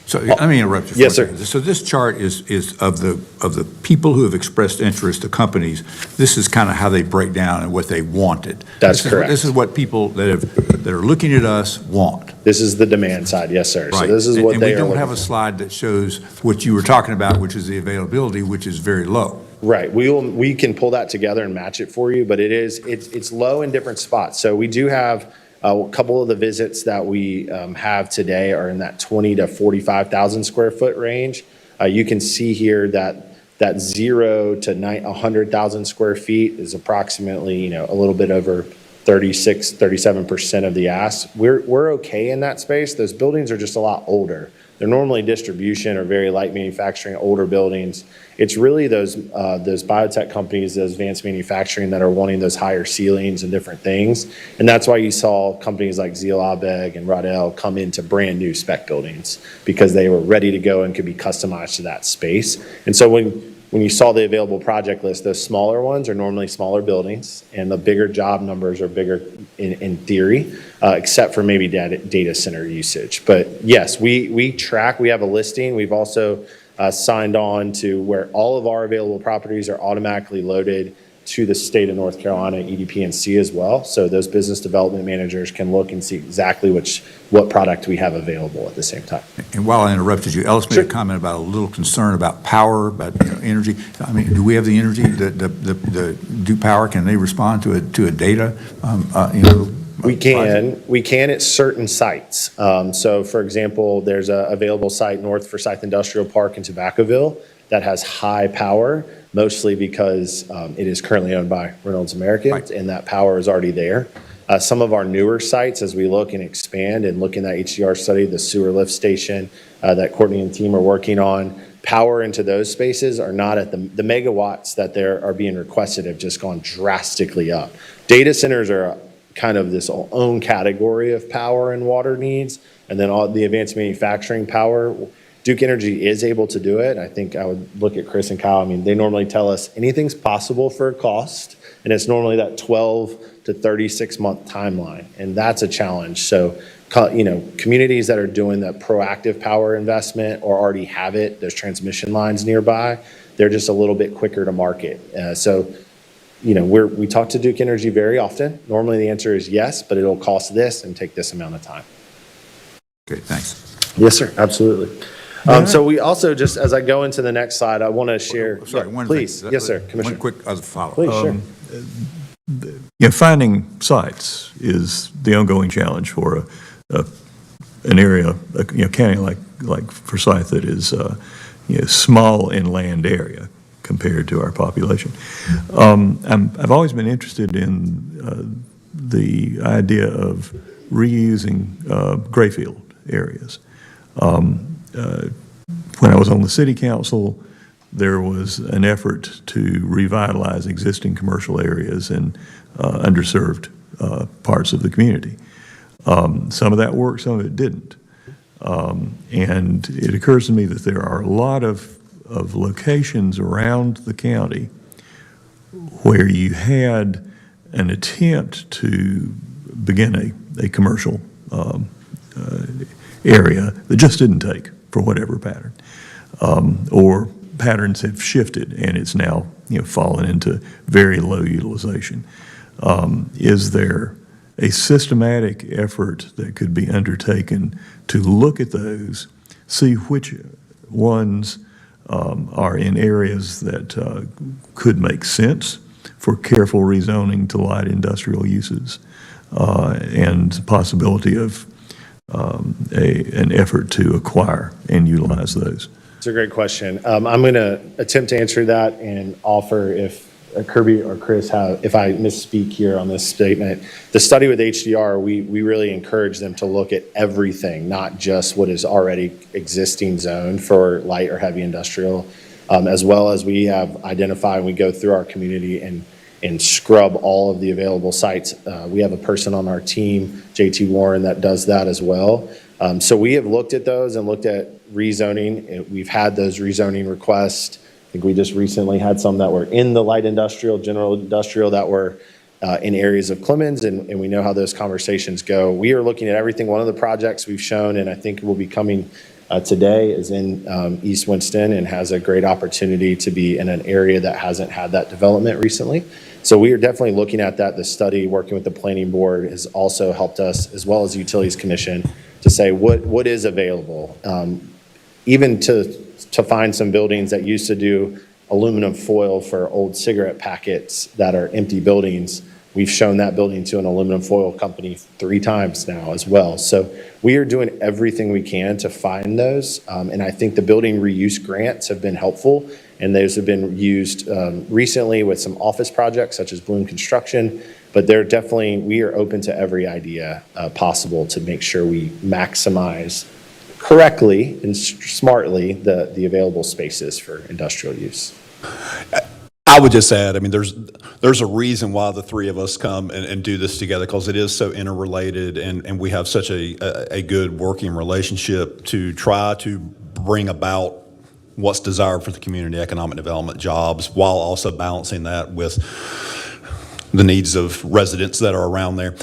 So let me interrupt you for Yes, a second. sir. So this chart is of the people who have expressed interest, the companies. This is kind of how they break down and what they wanted. That's correct. This is what people that are looking at us want. This is the demand side, yes, sir. So Right. this is what And they we are don't looking have a slide that shows what you were talking about, which is the availability, which is very low. Right. We can pull that together and match it for you, but it's low in different spots. So we do have a couple of the visits that we have today are in that 20 to 45,000 square foot range. You can see here that 0 to 100,000 square feet is approximately, a little bit over 37% of the ask. We're okay in that space. Those buildings are just a lot older. They're normally distribution or very light manufacturing, older buildings. It's really those biotech companies, those advanced manufacturing that are wanting those higher ceilings and different things. And that's why you saw companies like Zeal Abeg and Rodell come into brand new spec buildings, because they were ready to go and could be customized to that space. And so when you saw the available project list, those smaller ones are normally smaller buildings, and the bigger job numbers are bigger in theory, except for maybe data center usage. But yes, we have a listing. We've also signed on to where all of our available properties are automatically loaded to the state of North Carolina EDP&C as well. So those business development managers can look and see exactly what product we have available at the same time. And while I interrupted you, Ellis made a comment about a little concern about power, about energy. I mean, do we have the energy? Do power? Can they respond to a data? We can at certain sites. So for example, there's a available site north Forsyth Industrial Park in Tobaccoville that has high power, mostly because it is currently owned by Reynolds American, Right. and that power is already there. Some of our newer sites, as we look and expand and look in that HDR study, the sewer lift station that Courtney and team are working on, power into those spaces are not at the megawatts that are being requested have just gone drastically up. Data centers are kind of this own category of power and water needs, and then all the advanced manufacturing power. Duke Energy is able to do it. I think I would look at Chris and Kyle. I mean, they normally tell us anything's possible for a cost, and it's normally that 12 to 36 month timeline, and that's a challenge. So, communities that are doing that proactive power investment or already have it, there's transmission lines nearby, they're just a little bit quicker to market. We talk to Duke Energy very often. Normally the answer is yes, but it'll cost this and take this amount of time. Okay, thanks. Yes, sir, absolutely. So we also, just as I go into the next slide, I want to share. Sorry, Yeah, one thing. please. Yes, sir, Commissioner. One quick other follow-up. Please, sure. Finding sites is the ongoing challenge for an area, county like Forsyth that is, small inland area compared to our population. I've always been interested in the idea of reusing gray field areas. When I was on the city council, there was an effort to revitalize existing commercial areas in underserved parts of the community. Some of that worked, some of it didn't. And it occurs to me that there are a lot of locations around the county where you had an attempt to begin a commercial area that just didn't take for whatever pattern. Or patterns have shifted and it's now fallen into very low utilization. Is there a systematic effort that could be undertaken to look at those, see which ones are in areas that could make sense for careful rezoning to light industrial uses, and the possibility of an effort to acquire and utilize those? It's a great question. I'm going to attempt to answer that and offer if Kirby or Chris have, if I misspeak here on this statement. The study with HDR, we really encourage them to look at everything, not just what is already existing zone for light or heavy industrial, as well as we have identified, we go through our community and scrub all of the available sites. We have a person on our team, JT Warren, that does that as well. So we have looked at those and looked at rezoning. We've had those rezoning requests. I think we just recently had some that were in the light industrial, general industrial, that were in areas of Clemens, and we know how those conversations go. We are looking at everything. One of the projects we've shown, and I think will be coming today, is in East Winston and has a great opportunity to be in an area that hasn't had that development recently. So we are definitely looking at that. The study, working with the planning board, has also helped us, as well as the Utilities Commission, to say what is available. Even to find some buildings that used to do aluminum foil for old cigarette packets that are empty buildings. We've shown that building to an aluminum foil company 3 times now as well. So we are doing everything we can to find those. And I think the building reuse grants have been helpful. And those have been used recently with some office projects such as Bloom Construction. But they're definitely, we are open to every idea possible to make sure we maximize correctly and smartly the available spaces for industrial use. I would just add, I mean, there's a reason why the three of us come and do this together, because it is so interrelated, and we have such a good working relationship to try to bring about what's desired for the community, economic development, jobs, while also balancing that with the needs of residents that are around there.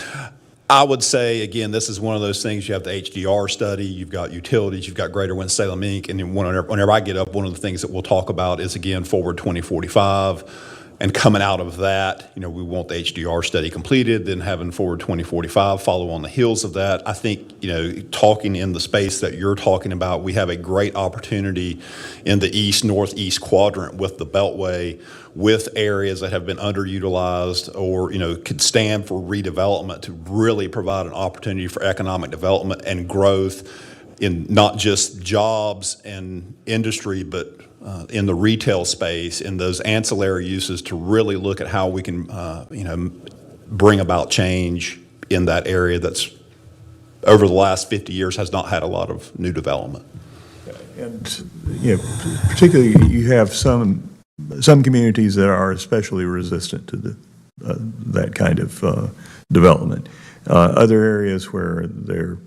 I would say, again, this is one of those things. You have the HDR study, you've got utilities, you've got Greater Winston-Salem Inc., and then whenever I get up, one of the things that we'll talk about is, again, Forward 2045. And coming out of that, we want the HDR study completed, then having Forward 2045 follow on the heels of that. I think, talking in the space that you're talking about, we have a great opportunity in the east-northeast quadrant with the Beltway, with areas that have been underutilized or, could stand for redevelopment to really provide an opportunity for economic development and growth in not just jobs and industry, but in the retail space, in those ancillary uses, to really look at how we can, bring about change in that area that's over the last 50 years has not had a lot of new development. And, particularly you have some communities that are especially resistant to that kind of development. Other areas where there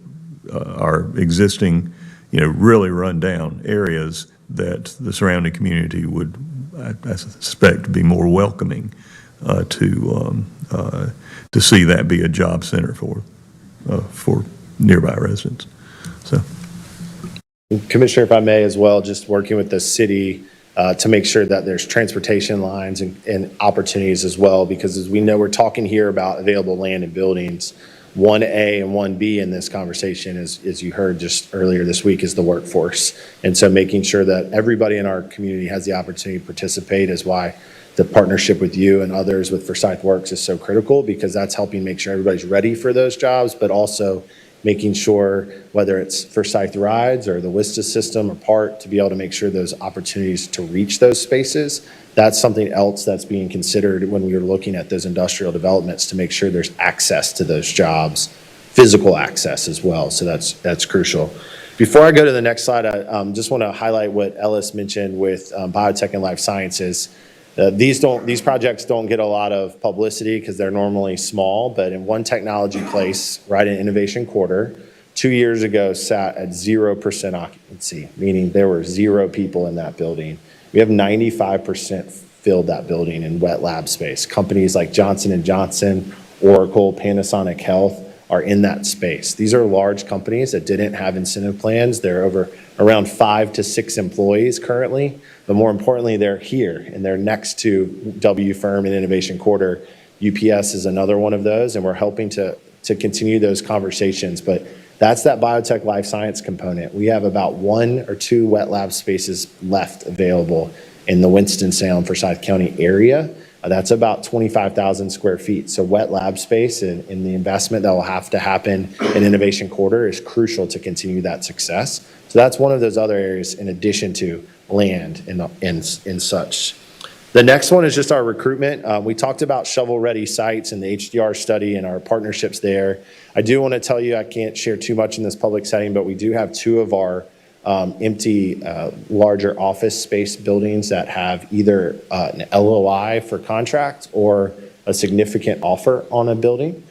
are existing, really run down areas that the surrounding community would, I suspect, be more welcoming to see that be a job center for nearby residents. So, Commissioner, if I may as well, just working with the city to make sure that there's transportation lines and opportunities as well, because as we know, we're talking here about available land and buildings. 1A and 1B in this conversation, as you heard just earlier this week, is the workforce. And so making sure that everybody in our community has the opportunity to participate is why the partnership with you and others with Forsyth Works is so critical, because that's helping make sure everybody's ready for those jobs, but also making sure, whether it's Forsyth Rides or the WISTA system or PART, to be able to make sure those opportunities to reach those spaces. That's something else that's being considered when we were looking at those industrial developments, to make sure there's access to those jobs, physical access as well. So that's crucial. Before I go to the next slide, I just want to highlight what Ellis mentioned with biotech and life sciences. These projects don't get a lot of publicity because they're normally small, but in one technology place, right in Innovation Quarter, 2 years ago sat at 0% occupancy, meaning there were 0 people in that building. We have 95% filled that building in wet lab space. Companies like Johnson & Johnson, Oracle, Panasonic Health are in that space. These are large companies that didn't have incentive plans. They're around 5 to 6 employees currently, but more importantly, they're here and they're next to W Firm and Innovation Quarter. UPS is another one of those, and we're helping to continue those conversations. But that's that biotech life science component. We have about 1 or 2 wet lab spaces left available in the Winston-Salem, Forsyth County area. That's about 25,000 square feet. So wet lab space and the investment that will have to happen in Innovation Quarter is crucial to continue that success. So that's one of those other areas in addition to land and such. The next one is just our recruitment. We talked about shovel-ready sites and the HDR study and our partnerships there. I do want to tell you, I can't share too much in this public setting, but we do have 2 of our empty, larger office space buildings that have either an LOI for contract or a significant offer on a building.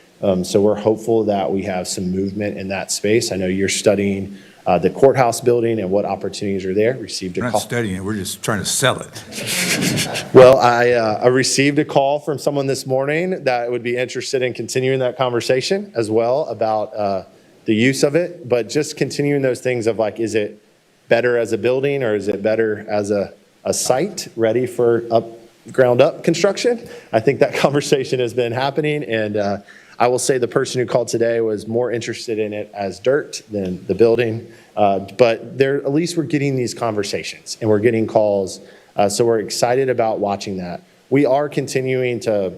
So we're hopeful that we have some movement in that space. I know you're studying the courthouse building and what opportunities are there. Received a We're call. not studying it, we're just trying to sell it. Well, I received a call from someone this morning that would be interested in continuing that conversation as well about the use of it, but just continuing those things of like, is it better as a building or is it better as a site ready for ground up construction? I think that conversation has been happening, and I will say the person who called today was more interested in it as dirt than the building, but at least we're getting these conversations and we're getting calls, so we're excited about watching that. We are continuing to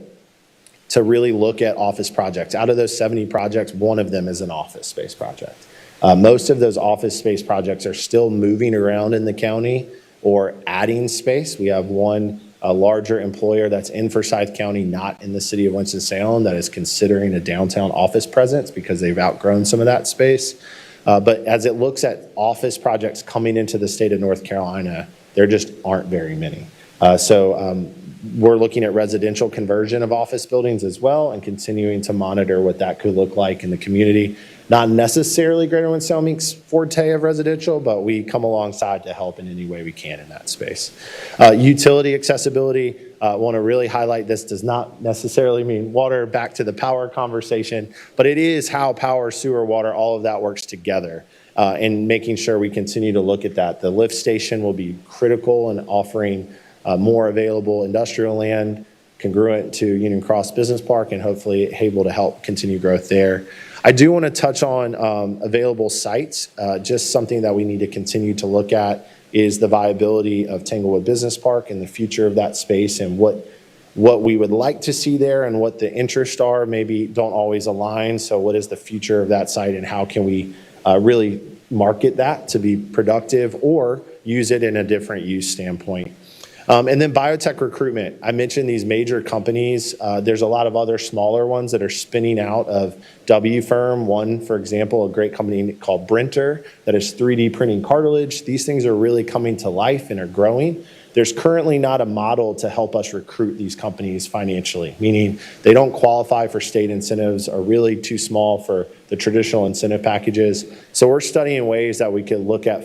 really look at office projects. Out of those 70 projects, one of them is an office space project. Most of those office space projects are still moving around in the county or adding space. We have one larger employer that's in Forsyth County, not in the city of Winston-Salem, that is considering a downtown office presence because they've outgrown some of that space. But as it looks at office projects coming into the state of North Carolina, there just aren't very many. So we're looking at residential conversion of office buildings as well and continuing to monitor what that could look like in the community. Not necessarily Greater Winston-Salem's forte of residential, but we come alongside to help in any way we can in that space. Utility accessibility, want to really highlight this does not necessarily mean water, back to the power conversation, but it is how power, sewer, water, all of that works together. And making sure we continue to look at that. The lift station will be critical in offering more available industrial land congruent to Union Cross Business Park and hopefully able to help continue growth there. I do want to touch on available sites. Just something that we need to continue to look at is the viability of Tanglewood Business Park and the future of that space and what we would like to see there and what the interests are maybe don't always align. So what is the future of that site and how can we really market that to be productive or use it in a different use standpoint? And then biotech recruitment. I mentioned these major companies. There's a lot of other smaller ones that are spinning out of W Firm. One, for example, a great company called Brinter that is 3D printing cartilage. These things are really coming to life and are growing. There's currently not a model to help us recruit these companies financially, meaning they don't qualify for state incentives, are really too small for the traditional incentive packages. So we're studying ways that we could look at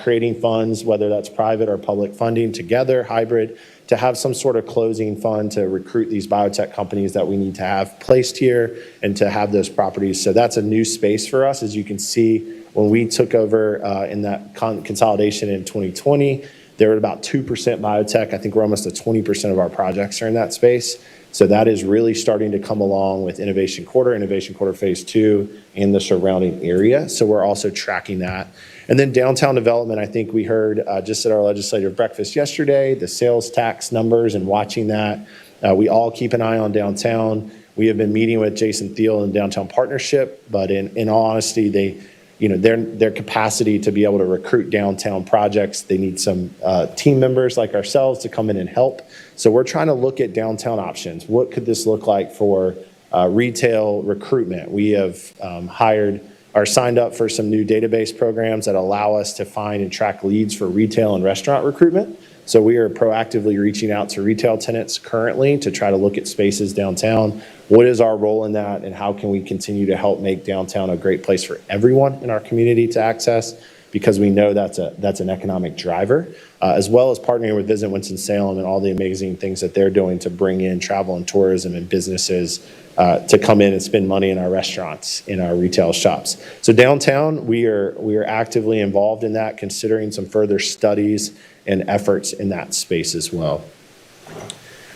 creating funds, whether that's private or public funding together, hybrid, to have some sort of closing fund to recruit these biotech companies that we need to have placed here and to have those properties. So that's a new space for us. As you can see, when we took over in that consolidation in 2020, They're at about 2% biotech. I think we're almost at 20% of our projects are in that space. So that is really starting to come along with Innovation Quarter Phase 2, and the surrounding area. So we're also tracking that. And then downtown development, I think we heard just at our legislative breakfast yesterday, the sales tax numbers and watching that. We all keep an eye on downtown. We have been meeting with Jason Thiel and Downtown Partnership, but in all honesty, their capacity to be able to recruit downtown projects, they need some team members like ourselves to come in and help. So we're trying to look at downtown options. What could this look like for retail recruitment? We have hired or signed up for some new database programs that allow us to find and track leads for retail and restaurant recruitment. So we are proactively reaching out to retail tenants currently to try to look at spaces downtown. What is our role in that, and how can we continue to help make downtown a great place for everyone in our community to access? Because we know that's an economic driver, as well as partnering with Visit Winston-Salem and all the amazing things that they're doing to bring in travel and tourism and businesses to come in and spend money in our restaurants, in our retail shops. So downtown, we are actively involved in that, considering some further studies and efforts in that space as well.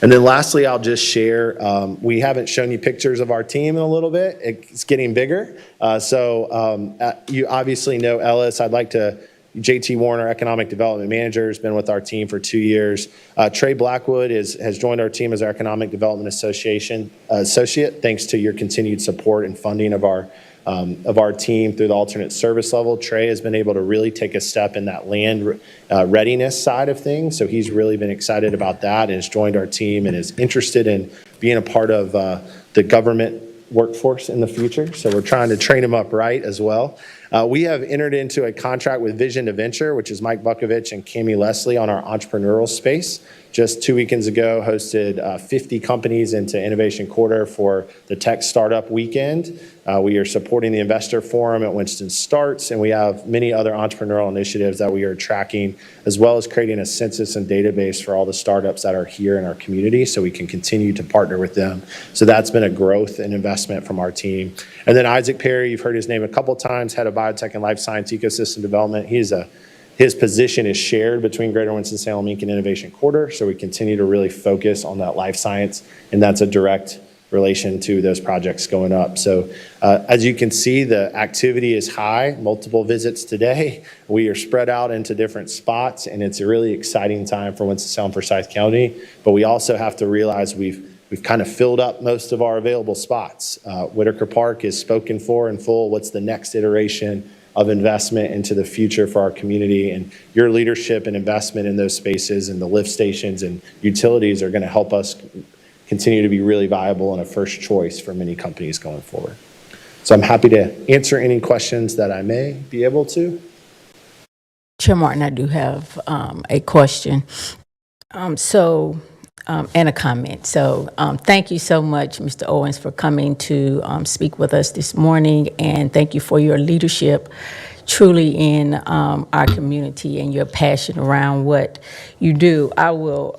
And then lastly, I'll just share, we haven't shown you pictures of our team in a little bit. It's getting bigger. You obviously know Ellis. JT Warren, our economic development manager, has been with our team for 2 years. Trey Blackwood has joined our team as our economic development associate, thanks to your continued support and funding of our team through the alternate service level. Trey has been able to really take a step in that land readiness side of things. So he's really been excited about that and has joined our team and is interested in being a part of the government workforce in the future. So we're trying to train him up right as well. We have entered into a contract with Vision to Venture, which is Mike Bukovich and Cami Leslie on our entrepreneurial space. Just 2 weekends ago, hosted 50 companies into Innovation Quarter for the Tech Startup Weekend. We are supporting the Investor Forum at Winston Starts, and we have many other entrepreneurial initiatives that we are tracking, as well as creating a census and database for all the startups that are here in our community so we can continue to partner with them. So that's been a growth and investment from our team. And then Isaac Perry, you've heard his name a couple times, head of biotech and life science ecosystem development. His position is shared between Greater Winston-Salem Inc. and Innovation Quarter, so we continue to really focus on that life science, and that's a direct relation to those projects going up. So as you can see, the activity is high, multiple visits today. We are spread out into different spots, and it's a really exciting time for Winston-Salem, Forsyth County, but we also have to realize we've kind of filled up most of our available spots. Whitaker Park is spoken for in full. What's the next iteration of investment into the future for our community? And your leadership and investment in those spaces and the lift stations and utilities are going to help us continue to be really viable and a first choice for many companies going forward. So I'm happy to answer any questions that I may be able to. Chair Martin, I do have a question. And a comment. So thank you so much, Mr. Owens, for coming to speak with us this morning, and thank you for your leadership truly in our community and your passion around what you do. I will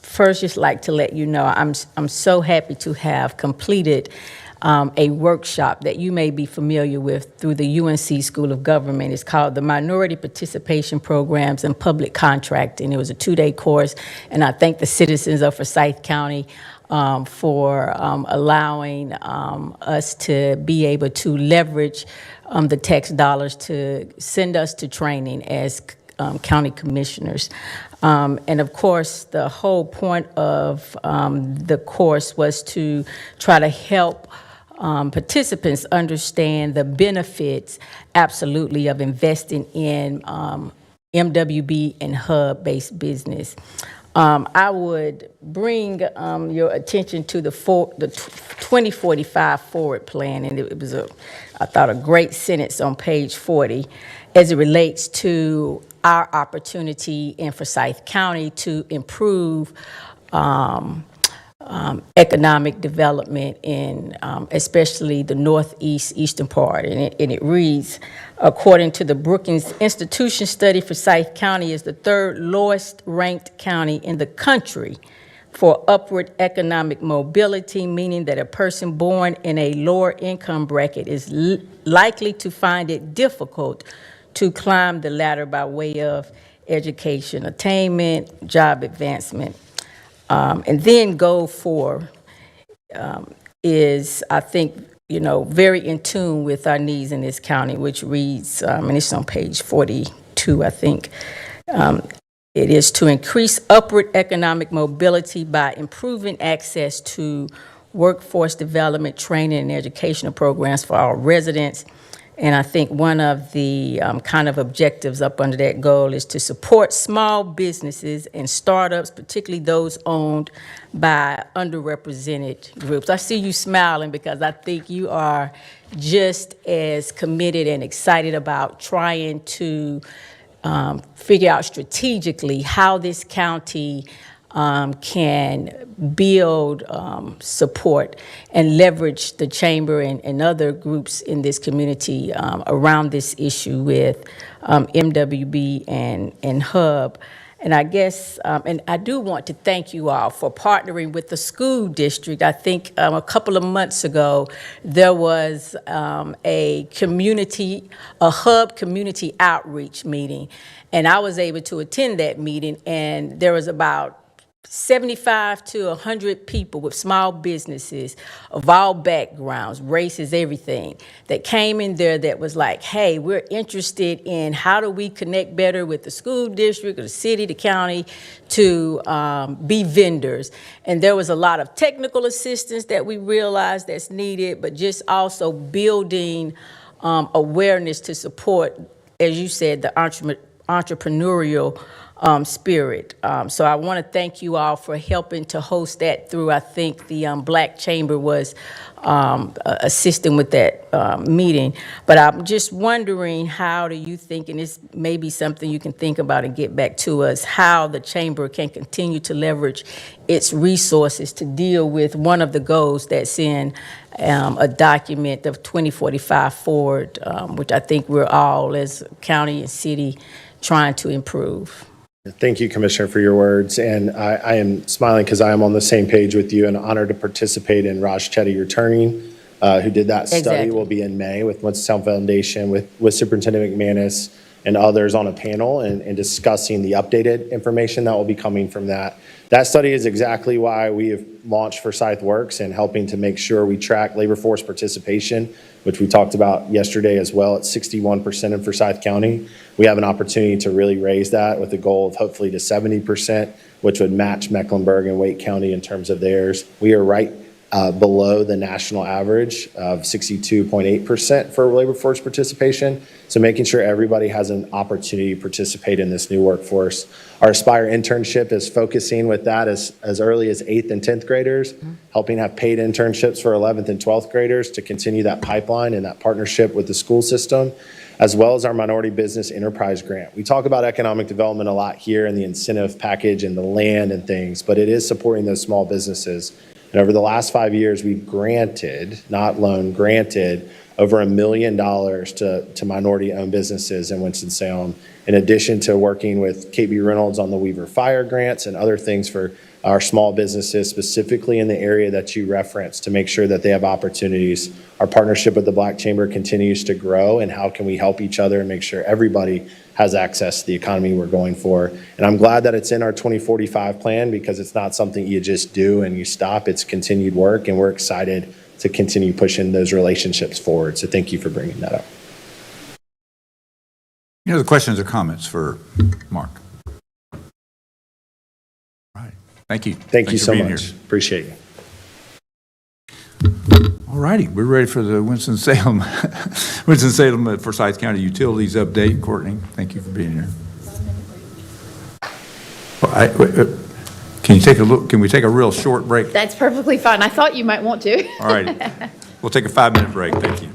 first just like to let you know I'm so happy to have completed a workshop that you may be familiar with through the UNC School of Government. It's called the Minority Participation Programs and Public Contracting. It was a 2-day course, and I thank the citizens of Forsyth County for allowing us to be able to leverage the tax dollars to send us to training as county commissioners. And of course, the whole point of the course was to try to help participants understand the benefits, absolutely, of investing in MWB and hub-based business. I would bring your attention to the 2045 Forward Plan, and it was I thought, a great sentence on page 40 as it relates to our opportunity in Forsyth County to improve economic development in especially the northeast, eastern part. And it reads, according to the Brookings Institution study, Forsyth County is the 3rd lowest ranked county in the country for upward economic mobility, meaning that a person born in a lower income bracket is likely to find it difficult to climb the ladder by way of education attainment, job advancement. And then goal 4 is, I think, very in tune with our needs in this county, which reads, and it's on page 42, I think. It is to increase upward economic mobility by improving access to workforce development, training, and educational programs for our residents. And I think one of the kind of objectives up under that goal is to support small businesses and startups, particularly those owned by underrepresented groups. I see you smiling because I think you are just as committed and excited about trying to figure out strategically how this county can build support and leverage the chamber and other groups in this community around this issue with MWB and HUB. And I guess, and I do want to thank you all for partnering with the school district. I think a couple of months ago, there was a HUB community outreach meeting. And I was able to attend that meeting, and there was about 75 to 100 people with small businesses of all backgrounds, races, everything, that came in there that was like, hey, we're interested in how do we connect better with the school district or the city, the county, to be vendors. And there was a lot of technical assistance that we realized that's needed, but just also building awareness to support, as you said, the entrepreneurial spirit. So I want to thank you all for helping to host that through, I think the Black Chamber was assisting with that meeting. But I'm just wondering, how do you think, and this may be something you can think about and get back to us, how the Chamber can continue to leverage its resources to deal with one of the goals that's in a document of 2045 forward, which I think we're all as county and city trying to improve. Thank you, Commissioner, for your words. And I am smiling because I am on the same page with you and honored to participate in Raj Chetty returning, who did that study. Exactly. Will be in May with Winston-Salem Foundation, with Superintendent McManus and others on a panel and discussing the updated information that will be coming from that. That study is exactly why we have launched Forsyth Works and helping to make sure we track labor force participation, which we talked about yesterday as well. It's 61% in Forsyth County. We have an opportunity to really raise that with a goal of hopefully to 70%, which would match Mecklenburg and Wake County in terms of theirs. We are right below the national average of 62.8% for labor force participation. So making sure everybody has an opportunity to participate in this new workforce. Our Aspire internship is focusing with that as early as 8th and 10th graders, helping have paid internships for 11th and 12th graders to continue that pipeline and that partnership with the school system, as well as our Minority Business Enterprise Grant. We talk about economic development a lot here and the incentive package and the land and things, but it is supporting those small businesses. And over the last 5 years, we've granted, not loaned, granted over $1 million to minority-owned businesses in Winston-Salem, in addition to working with KB Reynolds on the Weaver Fire grants and other things for our small businesses, specifically in the area that you referenced, to make sure that they have opportunities. Our partnership with the Black Chamber continues to grow, and how can we help each other and make sure everybody has access to the economy we're going for. And I'm glad that it's in our 2045 plan, because it's not something you just do and you stop. It's continued work, and we're excited to continue pushing those relationships forward. So thank you for bringing that up. Any other questions or comments for Mark? All right. Thank you. Thank you Thanks so for being much. here. Appreciate you. All righty, we're ready for the Winston-Salem Forsyth County Utilities update. Courtney, thank you for being here. Can we take a real short break? That's perfectly fine. I thought you might want to. All righty, we'll take a 5-minute break. Thank you.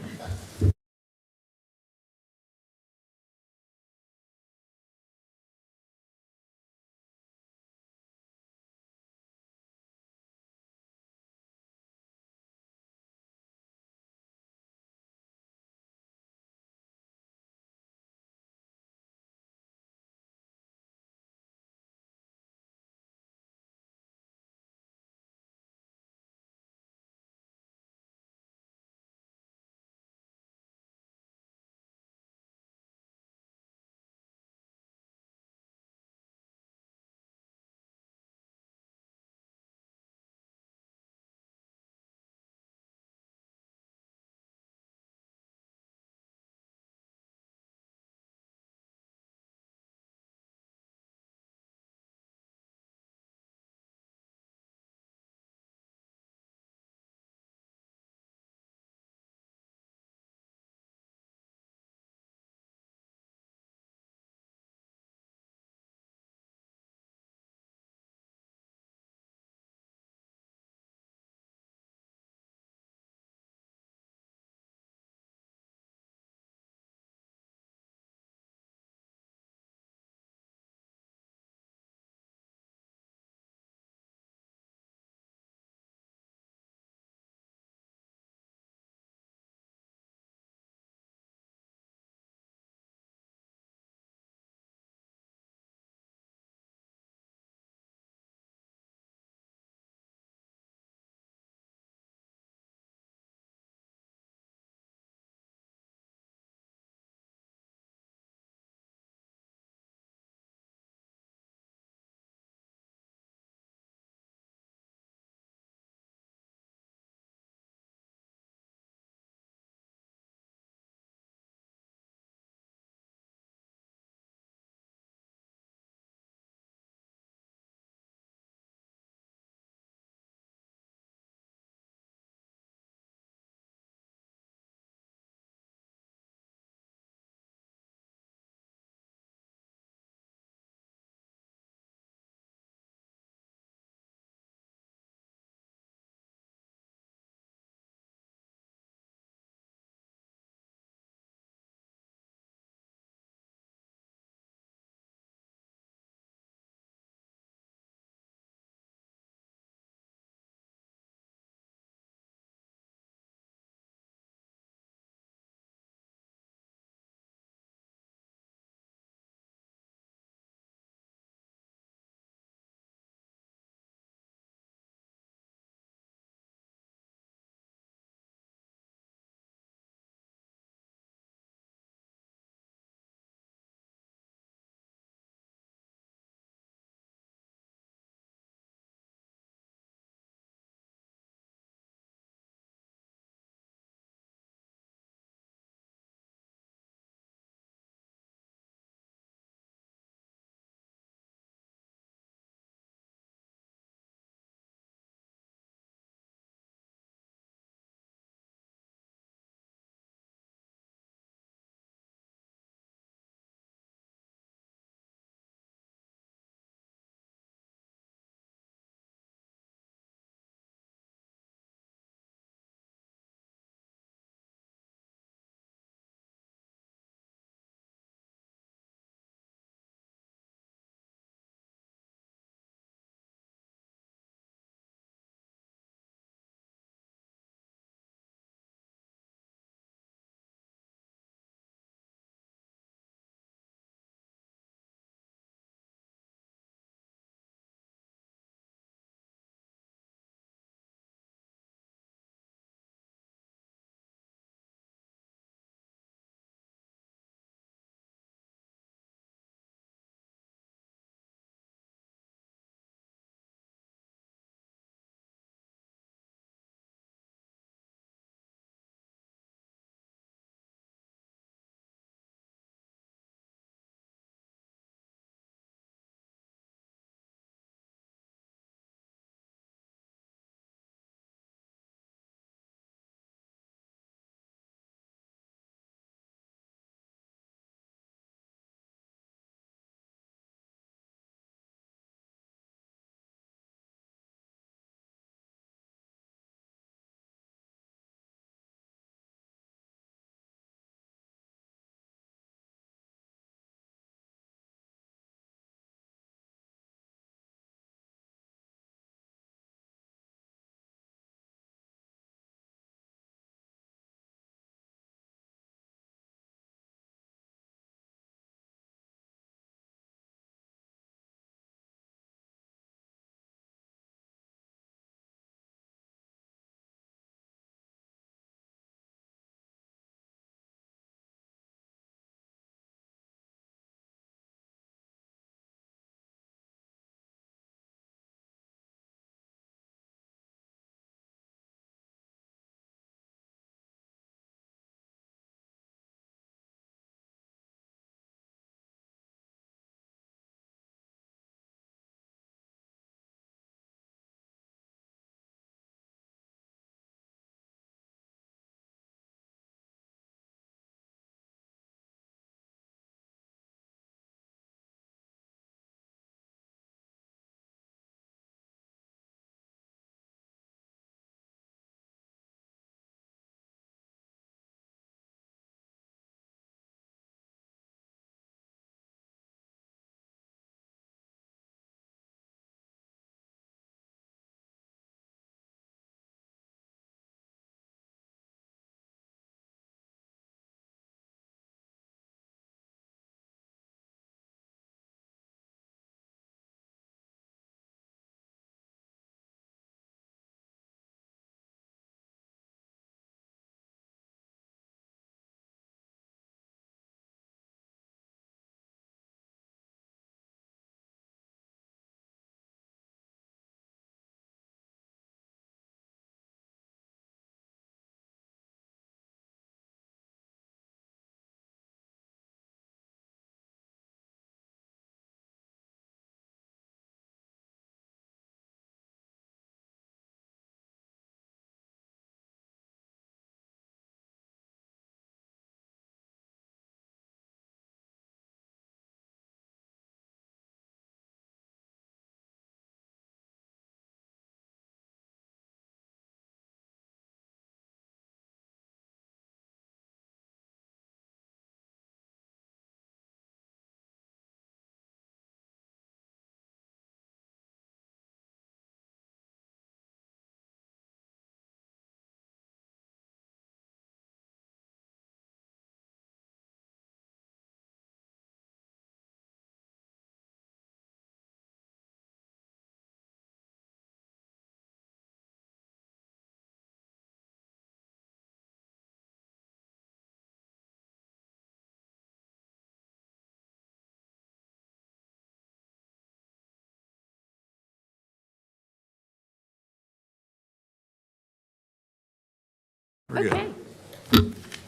We're good. Okay.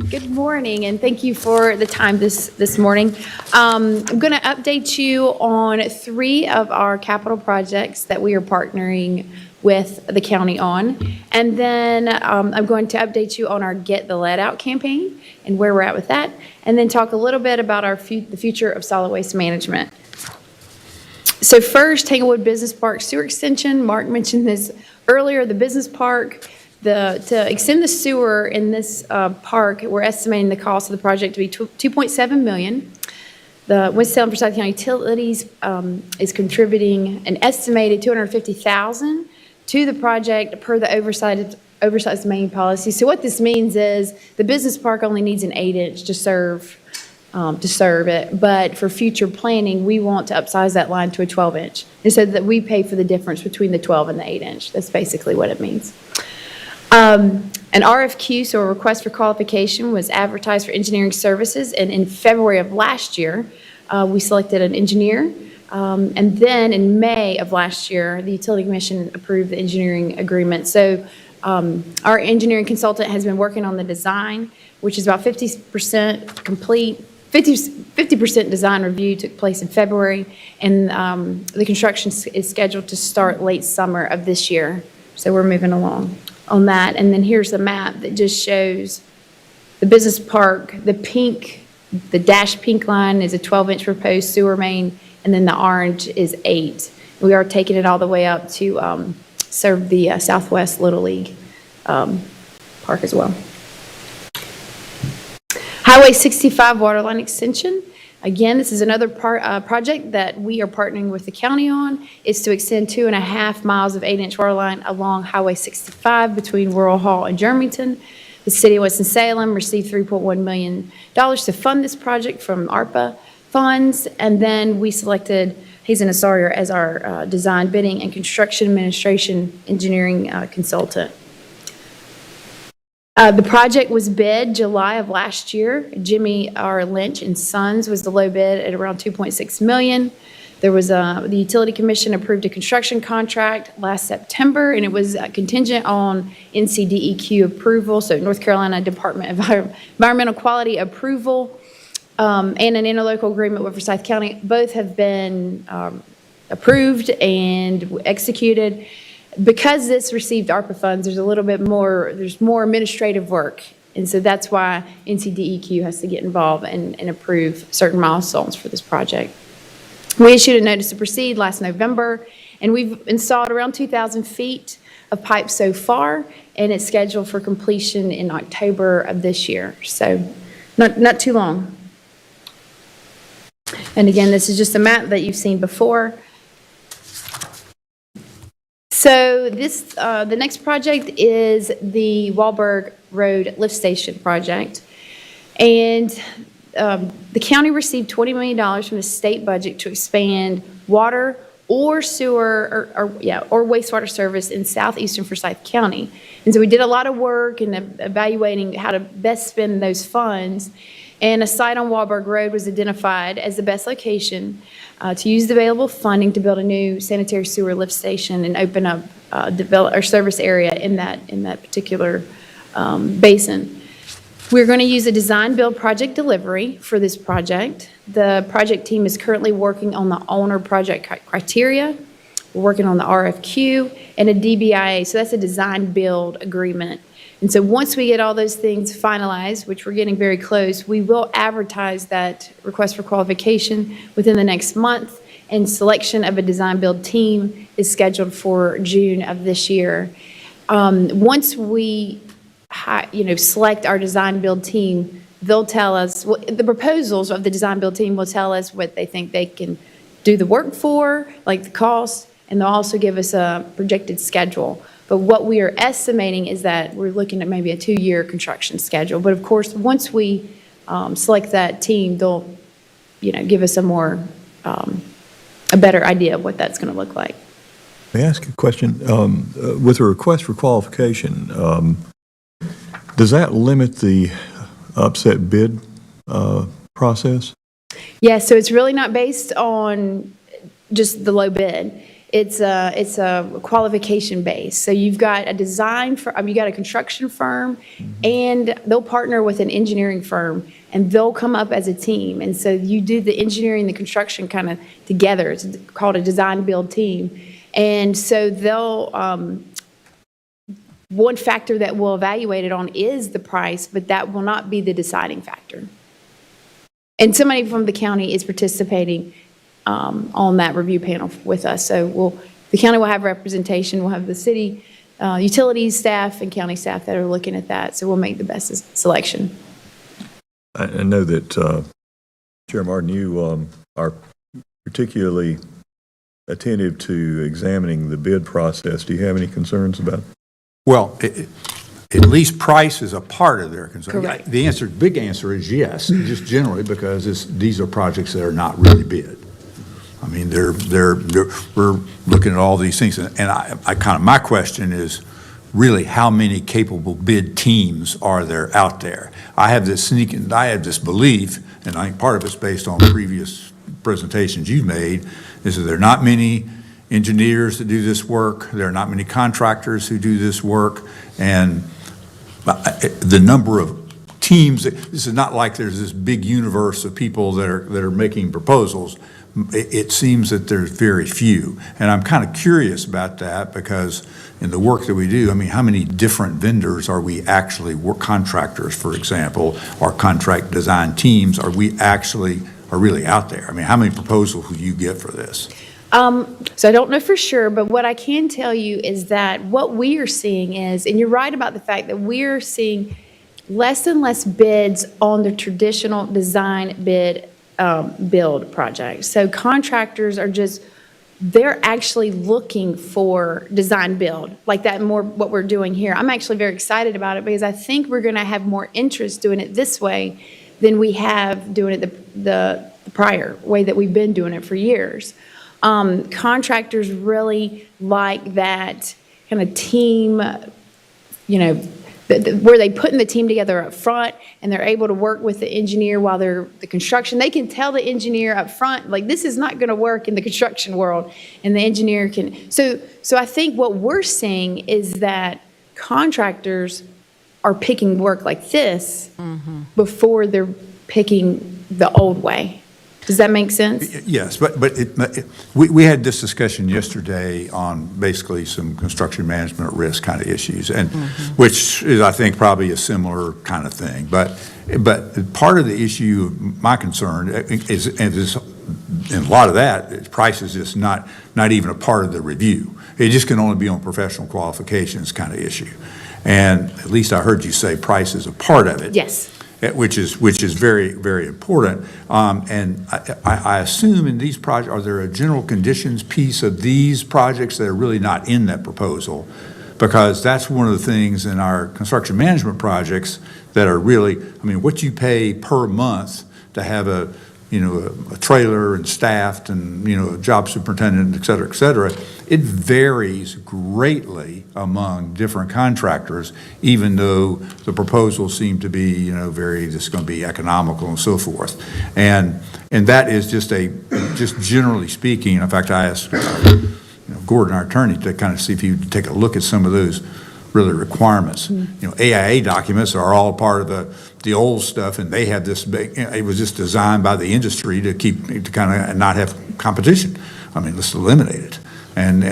Good morning, and thank you for the time this morning. I'm going to update you on 3 of our capital projects that we are partnering with the county on. And then I'm going to update you on our Get the Lead Out campaign and where we're at with that. And then talk a little bit about the future of solid waste management. So first, Tanglewood Business Park sewer extension. Mark mentioned this earlier, the business park. To extend the sewer in this park, we're estimating the cost of the project to be $2.7 million. The Winston-Salem Forsyth County Utilities is contributing an estimated $250,000 to the project per the oversized main policy. So what this means is the business park only needs an 8-inch to serve it, but for future planning, we want to upsize that line to a 12-inch, and so that we pay for the difference between the 12 and the 8-inch. That's basically what it means. An RFQ, so a request for qualification, was advertised for engineering services, and in February of last year, we selected an engineer, and then in May of last year, the Utility Commission approved the engineering agreement. So our engineering consultant has been working on the design, which is about 50% complete. 50% design review took place in February, and the construction is scheduled to start late summer of this year. So we're moving along on that. And then here's the map that just shows the business park. The dashed pink line is a 12-inch proposed sewer main, and then the orange is 8. We are taking it all the way up to serve the Southwest Little League park as well. Highway 65 waterline extension. Again, this is another project that we are partnering with the county on. It's to extend 2.5 miles of 8-inch water line along Highway 65 between Rural Hall and Germantown. The city of Winston-Salem received $3.1 million to fund this project from ARPA funds, and then we selected Hazen Asarier as our design, bidding, and construction administration engineering consultant. The project was bid July of last year. Jimmy R. Lynch and Sons was the low bid at around $2.6 million. There was the Utility Commission approved a construction contract last September, and it was contingent on NCDEQ approval, so North Carolina Department of Environmental Quality approval, and an interlocal agreement with Forsyth County. Both have been approved and executed. Because this received ARPA funds, there's more administrative work. And so that's why NCDEQ has to get involved and approve certain milestones for this project. We issued a notice to proceed last November, and we've installed around 2,000 feet of pipe so far, and it's scheduled for completion in October of this year. So not too long. And again, this is just a map that you've seen before. So the next project is the Wahlberg Road Lift Station project. And the county received $20 million from the state budget to expand water or sewer or wastewater service in southeastern Forsyth County. And so we did a lot of work in evaluating how to best spend those funds. And a site on Wahlberg Road was identified as the best location to use the available funding to build a new sanitary sewer lift station and open up service area in that particular basin. We're going to use a design build project delivery for this project. The project team is currently working on the owner project criteria. We're working on the RFQ and a DBIA, so that's a design build agreement. And so once we get all those things finalized, which we're getting very close, we will advertise that request for qualification within the next month, and selection of a design build team is scheduled for June of this year. Once we select our design build team, they'll tell us, the proposals of the design build team will tell us what they think they can do the work for, like the cost, and they'll also give us a projected schedule. But what we are estimating is that we're looking at maybe a 2-year construction schedule. But of course, once we select that team, they'll, give us a better idea of what that's going to look like. May I ask a question? With a request for qualification, does that limit the upset bid process? Yeah, so it's really not based on just the low bid. it's a qualification base. So you've got a design firm, you got a construction firm, and they'll partner with an engineering firm, and they'll come up as a team. And so you do the engineering, the construction kind of together. It's called a design build team. And so they'll, one factor that we'll evaluate it on is the price, but that will not be the deciding factor. And somebody from the county is participating on that review panel with us. So the county will have representation. We'll have the city utilities staff and county staff that are looking at that. So we'll make the best selection. I know that, Chair Martin, you are particularly attentive to examining the bid process. Do you have any concerns about? Well, at least price is a part of their concern. Correct. The answer, big answer is yes, just generally because these are projects that are not really bid. I mean, we're looking at all these things, and my question is really how many capable bid teams are there out there? I have this belief, and I think part of it's based on previous presentations you've made, is that there are not many engineers that do this work. There are not many contractors who do this work, and the number of teams, this is not like there's this big universe of people that are making proposals. It seems that there's very few, and I'm kind of curious about that because in the work that we do, I mean, how many different vendors are we actually, contractors, for example, or contract design teams, are really out there? I mean, how many proposals will you get for this? So I don't know for sure, but what I can tell you is that what we are seeing is, and you're right about the fact that we're seeing less and less bids on the traditional design bid build projects. So contractors are they're actually looking for design build, like that more what we're doing here. I'm actually very excited about it because I think we're going to have more interest doing it this way than we have doing it the prior way that we've been doing it for years. Contractors really like that kind of team, where they putting the team together up front and they're able to work with the engineer while they're the construction. They can tell the engineer up front, like, this is not going to work in the construction world, and the engineer can. So I think what we're seeing is that contractors are picking work like this before they're picking the old way. Does that make sense? Yes, but we had this discussion yesterday on basically some construction management risk kind of issues, and which is, I think, probably a similar kind of thing. But part of the issue, my concern is and a lot of that, price is just not even a part of the review. It just can only be on professional qualifications kind of issue. And at least I heard you say price is a part of it. Yes. Which is very, very important. And I assume in these projects, are there a general conditions piece of these projects that are really not in that proposal? Because that's one of the things in our construction management projects that are really, I mean, what you pay per month to have a trailer and staffed and, a job superintendent, et cetera, it varies greatly among different contractors, even though the proposals seem to be, just going to be economical and so forth. And that is just generally speaking, in fact, I asked Gordon, our attorney, to kind of see if he would take a look at some of those really requirements. AIA documents are all part of the old stuff, and they had this big, it was just designed by the industry to kind of not have competition. I mean, let's eliminate it. And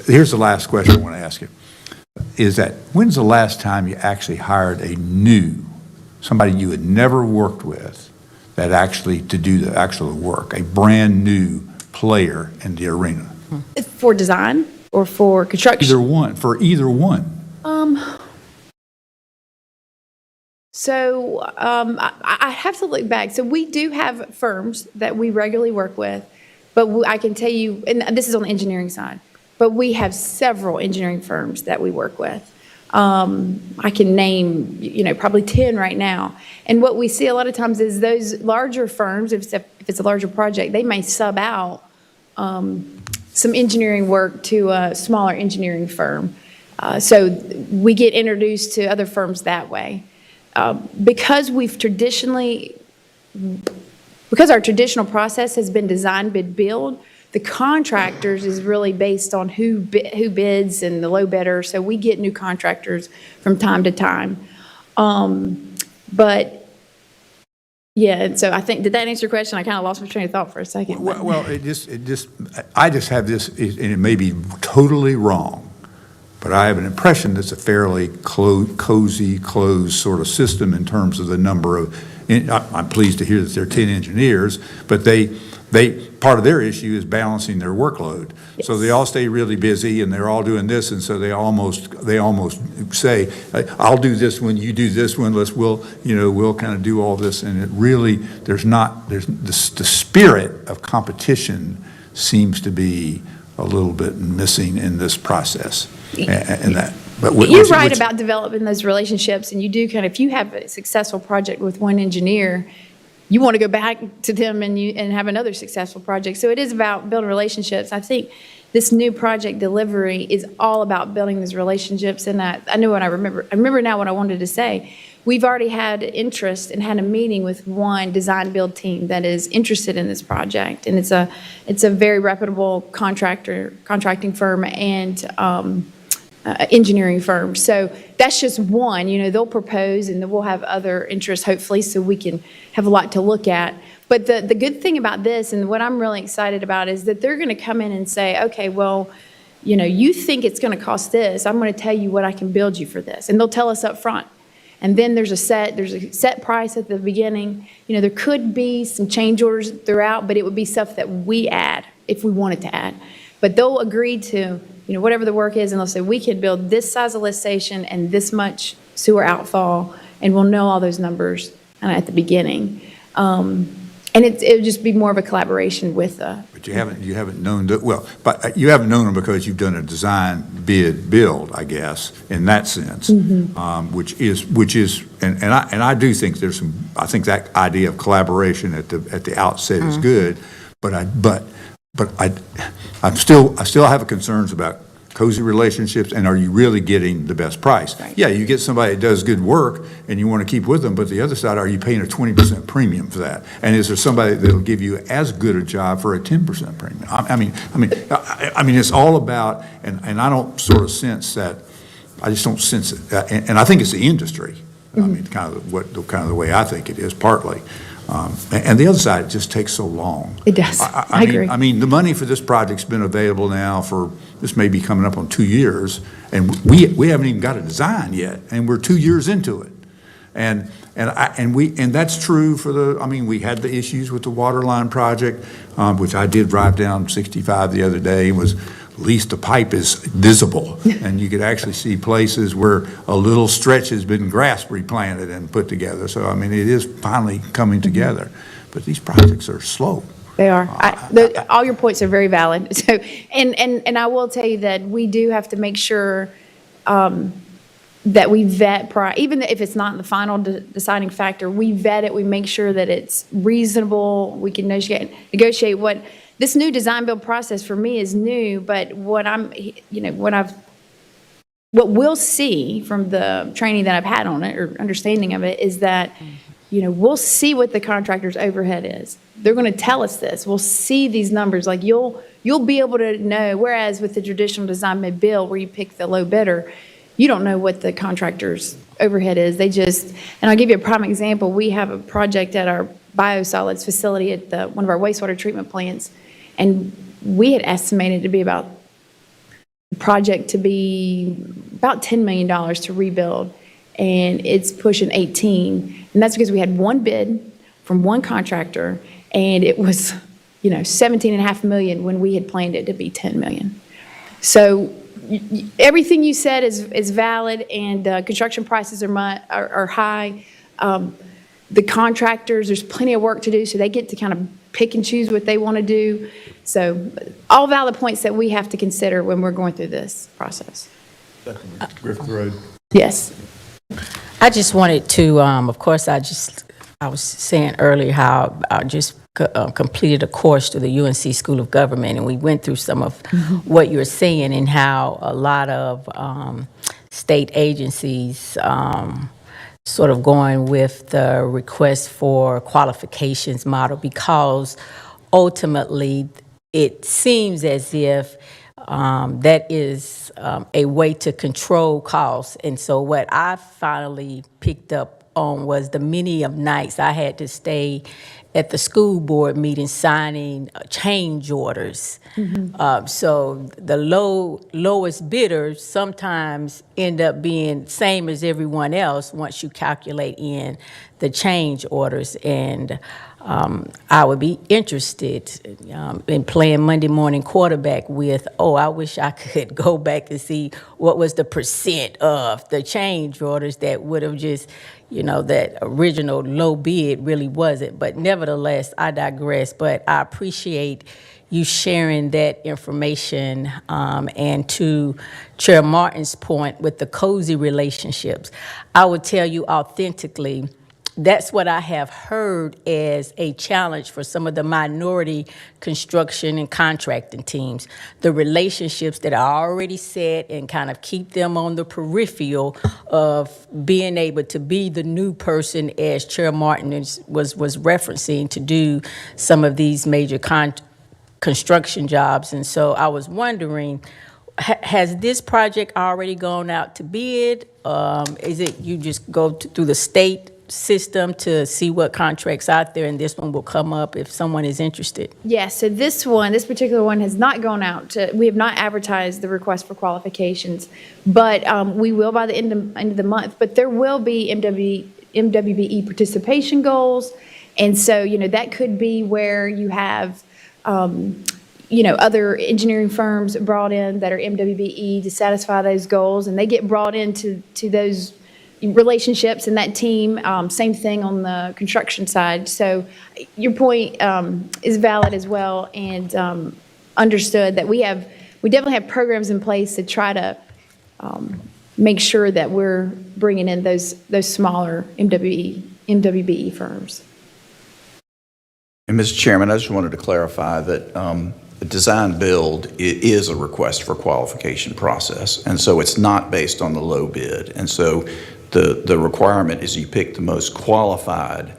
here's the last question I want to ask you, is that when's the last time you actually hired somebody you had never worked with that actually to do the actual work, a brand new player in the arena? For design or for construction? Either one. So I have to look back. So we do have firms that we regularly work with, but I can tell you, and this is on the engineering side, but we have several engineering firms that we work with. I can name, probably 10 right now. And what we see a lot of times is those larger firms, if it's a larger project, they may sub out some engineering work to a smaller engineering firm. So we get introduced to other firms that way. Because our traditional process has been design, bid, build, The contractors is really based on who bids and the low bidder, so we get new contractors from time to time. But, yeah, and so I think, did that answer your question? I kind of lost my train of thought for a second. Well, I just have this, and it may be totally wrong, but I have an impression that's a fairly cozy, closed sort of system in terms of the number of, I'm pleased to hear that there are 10 engineers, but part of their issue is balancing their workload. Yes. So they all stay really busy and they're all doing this, and so they almost say, I'll do this one, you do this one, we'll kind of do all this, and it really, there's the spirit of competition seems to be a little bit missing in this process. And that, but You're right about developing those relationships, and you do kind of, if you have a successful project with one engineer, you want to go back to them and have another successful project. So it is about building relationships. I think this new project delivery is all about building these relationships. And I know what I remember now what I wanted to say. We've already had interest and had a meeting with one design build team that is interested in this project. And it's a very reputable contracting firm and engineering firm. So that's just one, they'll propose and then we'll have other interests hopefully so we can have a lot to look at. But the good thing about this and what I'm really excited about is that they're going to come in and say, okay, well, you think it's going to cost this. I'm going to tell you what I can build you for this. And they'll tell us up front. And then there's a set price at the beginning. There could be some change orders throughout, but it would be stuff that we add if we wanted to add. But they'll agree to, whatever the work is, and they'll say, we can build this size of lift station and this much sewer outfall, and we'll know all those numbers at the beginning. And it would just be more of a collaboration with But you haven't known but you haven't known them because you've done a design bid build, I guess, in that sense, which is, and I do think I think that idea of collaboration at the outset is good, but I still have concerns about cozy relationships, and are you really getting the best price? Right. Yeah, you get somebody that does good work and you want to keep with them, but the other side, are you paying a 20% premium for that? And is there somebody that'll give you as good a job for a 10% premium? I mean, it's all about, and I don't sort of sense that, I just don't sense it, and I think it's the industry. I mean, kind of the way I think it is, partly. And the other side, it just takes so long. It does. I agree. I mean, the money for this project's been available now for, this may be coming up on 2 years, and we haven't even got a design yet, and we're 2 years into it. And that's true for we had the issues with the water line project, which I did drive down 65 the other day, was at least the pipe is visible, and you could actually see places where a little stretch has been grass replanted and put together. So, I mean, it is finally coming together. But these projects are slow. They are. All your points are very valid. So, and I will tell you that we do have to make sure that we vet, even if it's not the final deciding factor, we vet it, we make sure that it's reasonable, we can negotiate what, this new design build process for me is new, but what we'll see from the training that I've had on it, or understanding of it, is that, we'll see what the contractor's overhead is. They're going to tell us this. We'll see these numbers. Like you'll be able to know, whereas with the traditional design bid build where you pick the low bidder, you don't know what the contractor's overhead is. And I'll give you a prime example. We have a project at our biosolids facility at one of our wastewater treatment plants, and we had estimated to be about $10 million to rebuild, and it's pushing 18. And that's because we had one bid from one contractor, and it was, $17.5 million when we had planned it to be $10 million. So everything you said is valid, and construction prices are high. The contractors, there's plenty of work to do, so they get to kind of pick and choose what they want to do. So all valid points that we have to consider when we're going through this process. Griffith Road. Yes. I just wanted to, of course, I was saying earlier how I just completed a course through the UNC School of Government, and we went through some of what you're saying and how a lot of state agencies sort of going with the request for qualifications model, because ultimately it seems as if that is a way to control costs. And so what I finally picked up on was the many of nights I had to stay at the school board meeting signing change orders. So the lowest bidders sometimes end up being same as everyone else once you calculate in the change orders. And I would be interested in playing Monday morning quarterback with, I wish I could go back and see what was the percent of the change orders that would have just, that original low bid really wasn't. But nevertheless, I digress. But I appreciate you sharing that information. And to Chair Martin's point with the cozy relationships, I would tell you authentically, that's what I have heard as a challenge for some of the minority construction and contracting teams. The relationships that are already set and kind of keep them on the peripheral of being able to be the new person, as Chair Martin was referencing, to do some of these major construction jobs. And so I was wondering, has this project already gone out to bid? Is it you just go through the state system to see what contracts out there, and this one will come up if someone is interested? Yes, so this particular one has not gone out we have not advertised the request for qualifications, but we will by the end of the month. But there will be MWBE participation goals, and so, that could be where you have, other engineering firms brought in that are MWBE to satisfy those goals, and they get brought into those relationships and that team. Same thing on the construction side. So your point is valid as well, and understood that we definitely have programs in place to try to make sure that we're bringing in those smaller MWBE firms. And Mr. Chairman, I just wanted to clarify that the design build is a request for qualification process, and so it's not based on the low bid. And so the requirement is you pick the most qualified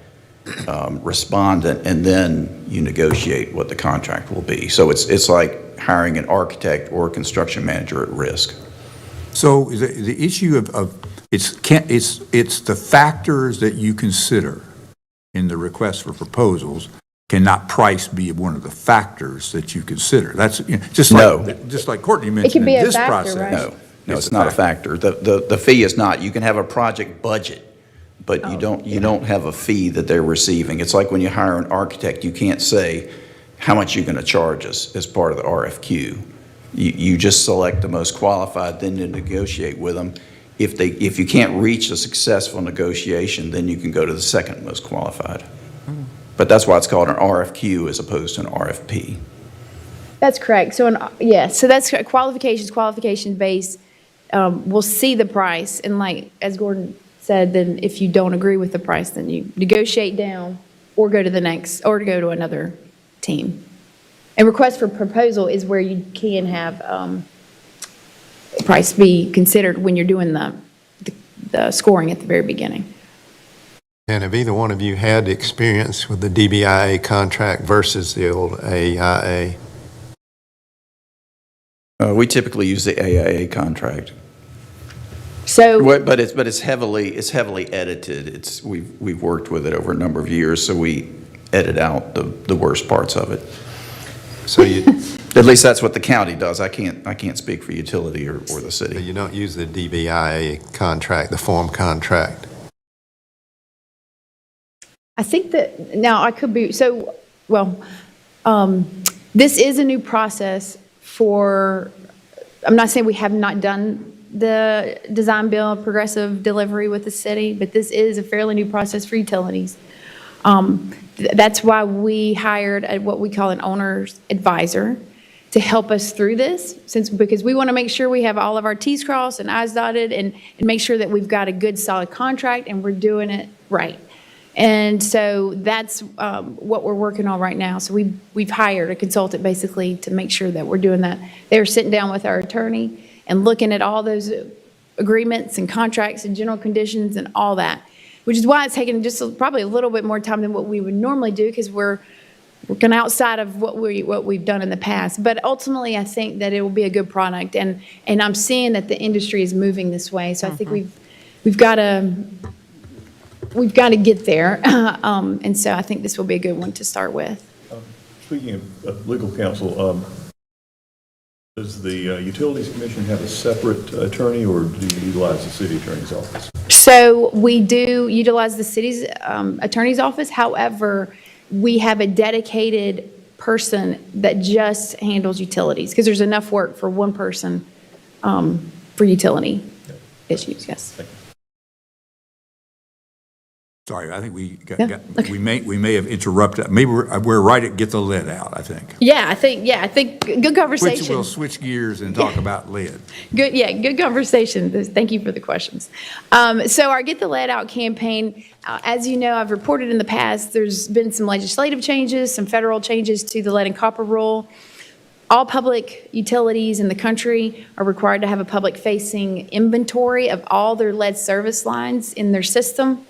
respondent, and then you negotiate what the contract will be. So it's like hiring an architect or a construction manager at risk. So the issue of it's the factors that you consider in the request for proposals. Cannot price be one of the factors that you consider? That's just like Courtney mentioned in this process. Right? No, it's not a factor. The fee is not. You can have a project budget, but you don't have a fee that they're receiving. It's like when you hire an architect, you can't say how much you're going to charge us as part of the RFQ. You just select the most qualified, then you negotiate with them. If you can't reach a successful negotiation, then you can go to the second most qualified. But that's why it's called an RFQ as opposed to an RFP. That's correct. So that's qualification based. We'll see the price, and like as Gordon said, then if you don't agree with the price, then you negotiate down or go to the next, or to go to another team. And request for proposal is where you can have price be considered when you're doing the scoring at the very beginning. And have either one of you had experience with the DBIA contract versus the old AIA? We typically use the AIA contract. So, But it's heavily edited. We've worked with it over a number of years, so we edit out the worst parts of it. So you, At least that's what the county does. I can't speak for utility or the city. so you don't use the DBIA contract, the form contract? I think that, now I could be, this is a new process I'm not saying we have not done the design build progressive delivery with the city, but this is a fairly new process for utilities. That's why we hired what we call an owner's advisor to help us through this, because we want to make sure we have all of our T's crossed and I's dotted, and make sure that we've got a good solid contract and we're doing it right. And so that's what we're working on right now. So we've hired a consultant basically to make sure that we're doing that. They're sitting down with our attorney and looking at all those agreements and contracts and general conditions and all that, which is why it's taken just probably a little bit more time than what we would normally do, because we're working outside of what we've done in the past. But ultimately, I think that it will be a good product, and I'm seeing that the industry is moving this way. So I think we've got to get there, and so I think this will be a good one to start with. Speaking of legal counsel, does the Utilities Commission have a separate attorney, or do you utilize the city attorney's office? So we do utilize the city's attorney's office. However, we have a dedicated person that just handles utilities, because there's enough work for one person for utility issues, yes. Thank you. Sorry, I think we Yeah, okay. we may have interrupted. Maybe we're right at get the lead out, I think. I think good conversation. We'll switch gears and talk about lead. Good conversation. Thank you for the questions. So our Get the Lead Out campaign, as you know, I've reported in the past, there's been some legislative changes, some federal changes to the lead and copper rule. All public utilities in the country are required to have a public-facing inventory of all their lead service lines in their system.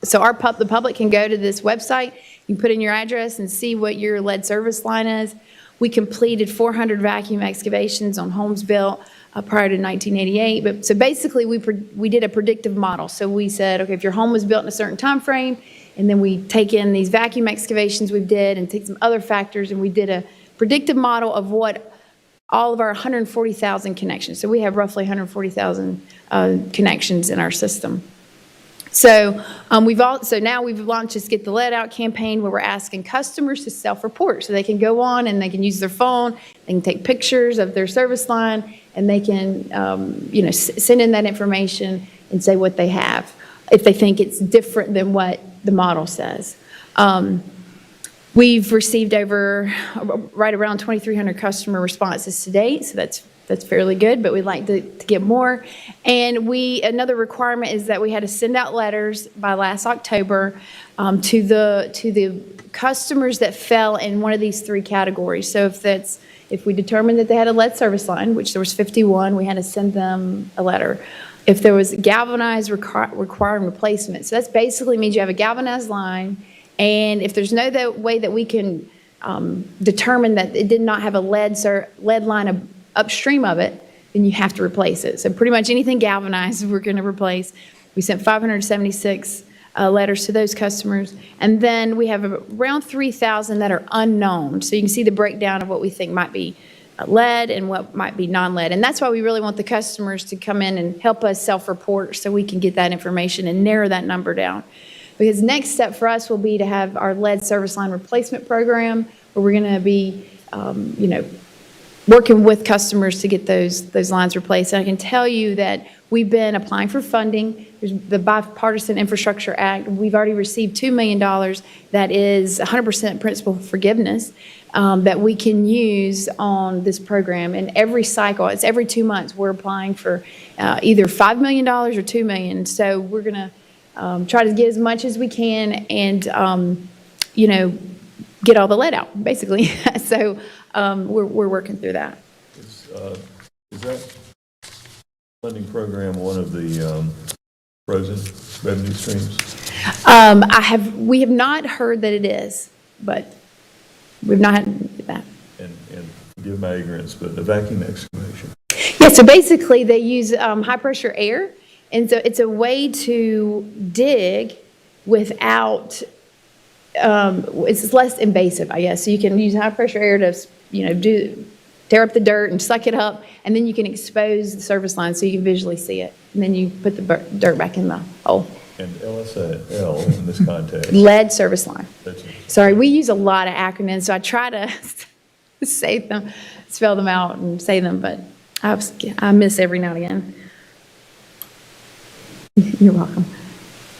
So the public can go to this website, you can put in your address and see what your lead service line is. We completed 400 vacuum excavations on homes built prior to 1988. But so basically, we did a predictive model. So we said, okay, if your home was built in a certain time frame, and then we take in these vacuum excavations we did and take some other factors, and we did a predictive model of what all of our 140,000 connections. So we have roughly 140,000 connections in our system. So now we've launched this Get the Lead Out campaign, where we're asking customers to self-report. So they can go on and they can use their phone, they can take pictures of their service line, and they can send in that information and say what they have, if they think it's different than what the model says. We've received right around 2,300 customer responses to date, so that's fairly good, but we'd like to get more. And another requirement is that we had to send out letters by last October to the customers that fell in one of these three categories. So if we determined that they had a lead service line, which there was 51, we had to send them a letter. If there was galvanized requiring replacement, so that basically means you have a galvanized line, and if there's no way that we can determine that it did not have a lead line upstream of it, then you have to replace it. So pretty much anything galvanized, we're going to replace. We sent 576 letters to those customers. And then we have around 3,000 that are unknown. So you can see the breakdown of what we think might be lead and what might be non-lead. And that's why we really want the customers to come in and help us self-report so we can get that information and narrow that number down. Because next step for us will be to have our lead service line replacement program, where we're going to be, working with customers to get those lines replaced. And I can tell you that we've been applying for funding. There's the Bipartisan Infrastructure Act. We've already received $2 million that is 100% principal forgiveness that we can use on this program. And every cycle, it's every 2 months, we're applying for either $5 million or $2 million. So we're going to try to get as much as we can and, get all the lead out, basically. So we're working through that. Is that funding program one of the frozen revenue streams? We have not heard that it is, but we've not had that. And forgive my ignorance, but the vacuum excavation. Yeah, so basically they use high pressure air, and so it's a way to dig without, it's less invasive, I guess. So you can use high pressure air to, tear up the dirt and suck it up, and then you can expose the service line so you can visually see it. And then you put the dirt back in the hole. And LSL in this context? Lead service line. That's it. Sorry, we use a lot of acronyms, so I try to say them, spell them out and say them, but I miss every now and again. You're welcome.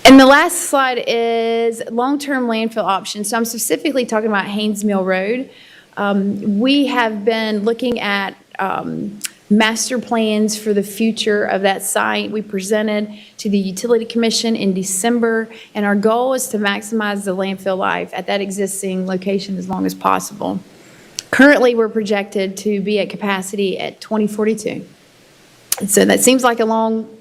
And the last slide is long-term landfill options. So I'm specifically talking about Haynes Mill Road. We have been looking at master plans for the future of that site. We presented to the Utility Commission in December, and our goal is to maximize the landfill life at that existing location as long as possible. Currently, we're projected to be at capacity at 2042. And so that seems like a long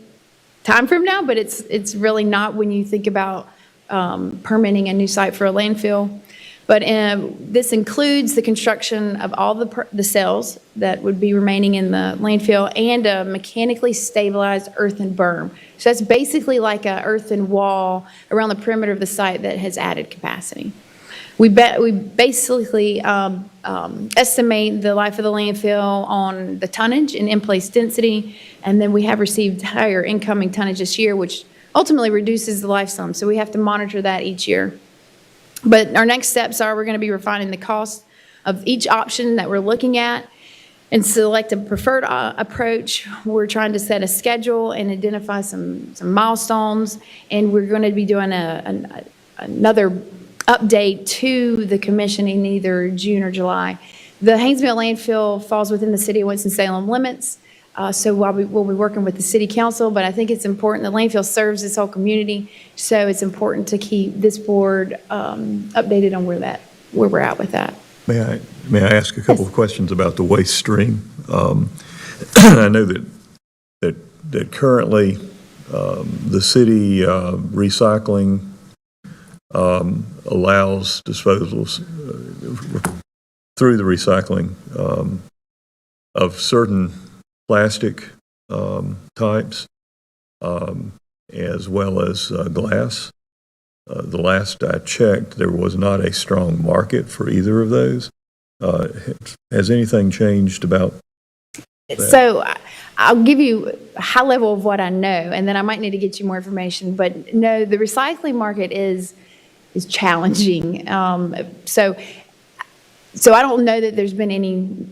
time from now, but it's really not when you think about permitting a new site for a landfill. But this includes the construction of all the cells that would be remaining in the landfill and a mechanically stabilized earthen berm. So that's basically like an earthen wall around the perimeter of the site that has added capacity. We basically estimate the life of the landfill on the tonnage and in-place density, and then we have received higher incoming tonnage this year, which ultimately reduces the life sum. So we have to monitor that each year. But our next steps are we're going to be refining the cost of each option that we're looking at and select a preferred approach. We're trying to set a schedule and identify some milestones, and we're going to be doing another update to the commission in either June or July. The Haynesville landfill falls within the city of Winston-Salem limits, so we'll be working with the city council, but I think it's important. The landfill serves this whole community, so it's important to keep this board updated on where we're at with that. May I ask a couple of questions about the waste stream? I know that currently the city recycling allows disposals through the recycling of certain plastic types as well as glass. The last I checked, there was not a strong market for either of those. Has anything changed about that? So I'll give you a high level of what I know, and then I might need to get you more information. But no, the recycling market is challenging. So I don't know that there's been any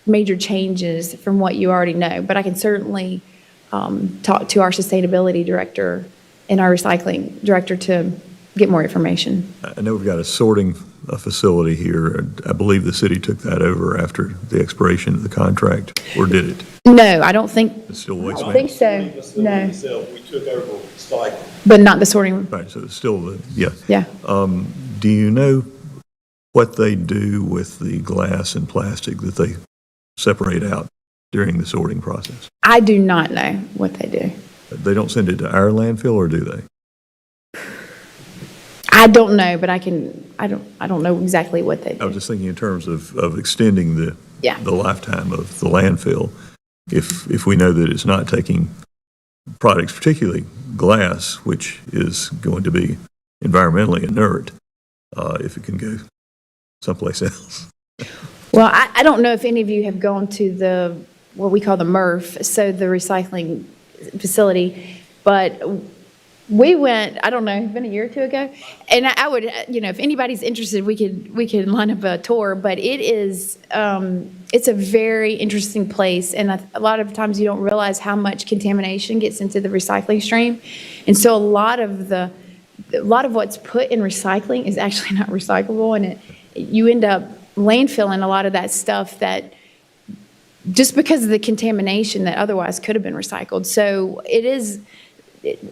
major changes from what you already know, but I can certainly talk to our sustainability director and our recycling director to get more information. I know we've got a sorting facility here. I believe the city took that over after the expiration of the contract, or did it? No, I don't think. It's still waste I think management? so. No, We took over recycling. but not the sorting. Right, so it's still, yeah. Yeah. Do you know what they do with the glass and plastic that they separate out during the sorting process? I do not know what they do. They don't send it to our landfill, or do they? I don't know, but I don't know exactly what they I do. was just thinking in terms of extending the lifetime of the landfill. If we know that it's not taking products, particularly glass, which is going to be environmentally inert, if it can go someplace else. Well, I don't know if any of you have gone to what we call the MRF, so the recycling facility, but we went, I don't know, it's been a year or two ago, and I would, if anybody's interested, we could line up a tour, but it is, it's a very interesting place, and a lot of times you don't realize how much contamination gets into the recycling stream, and so a lot of what's put in recycling is actually not recyclable, and you end up landfilling a lot of that stuff that just because of the contamination that otherwise could have been recycled. So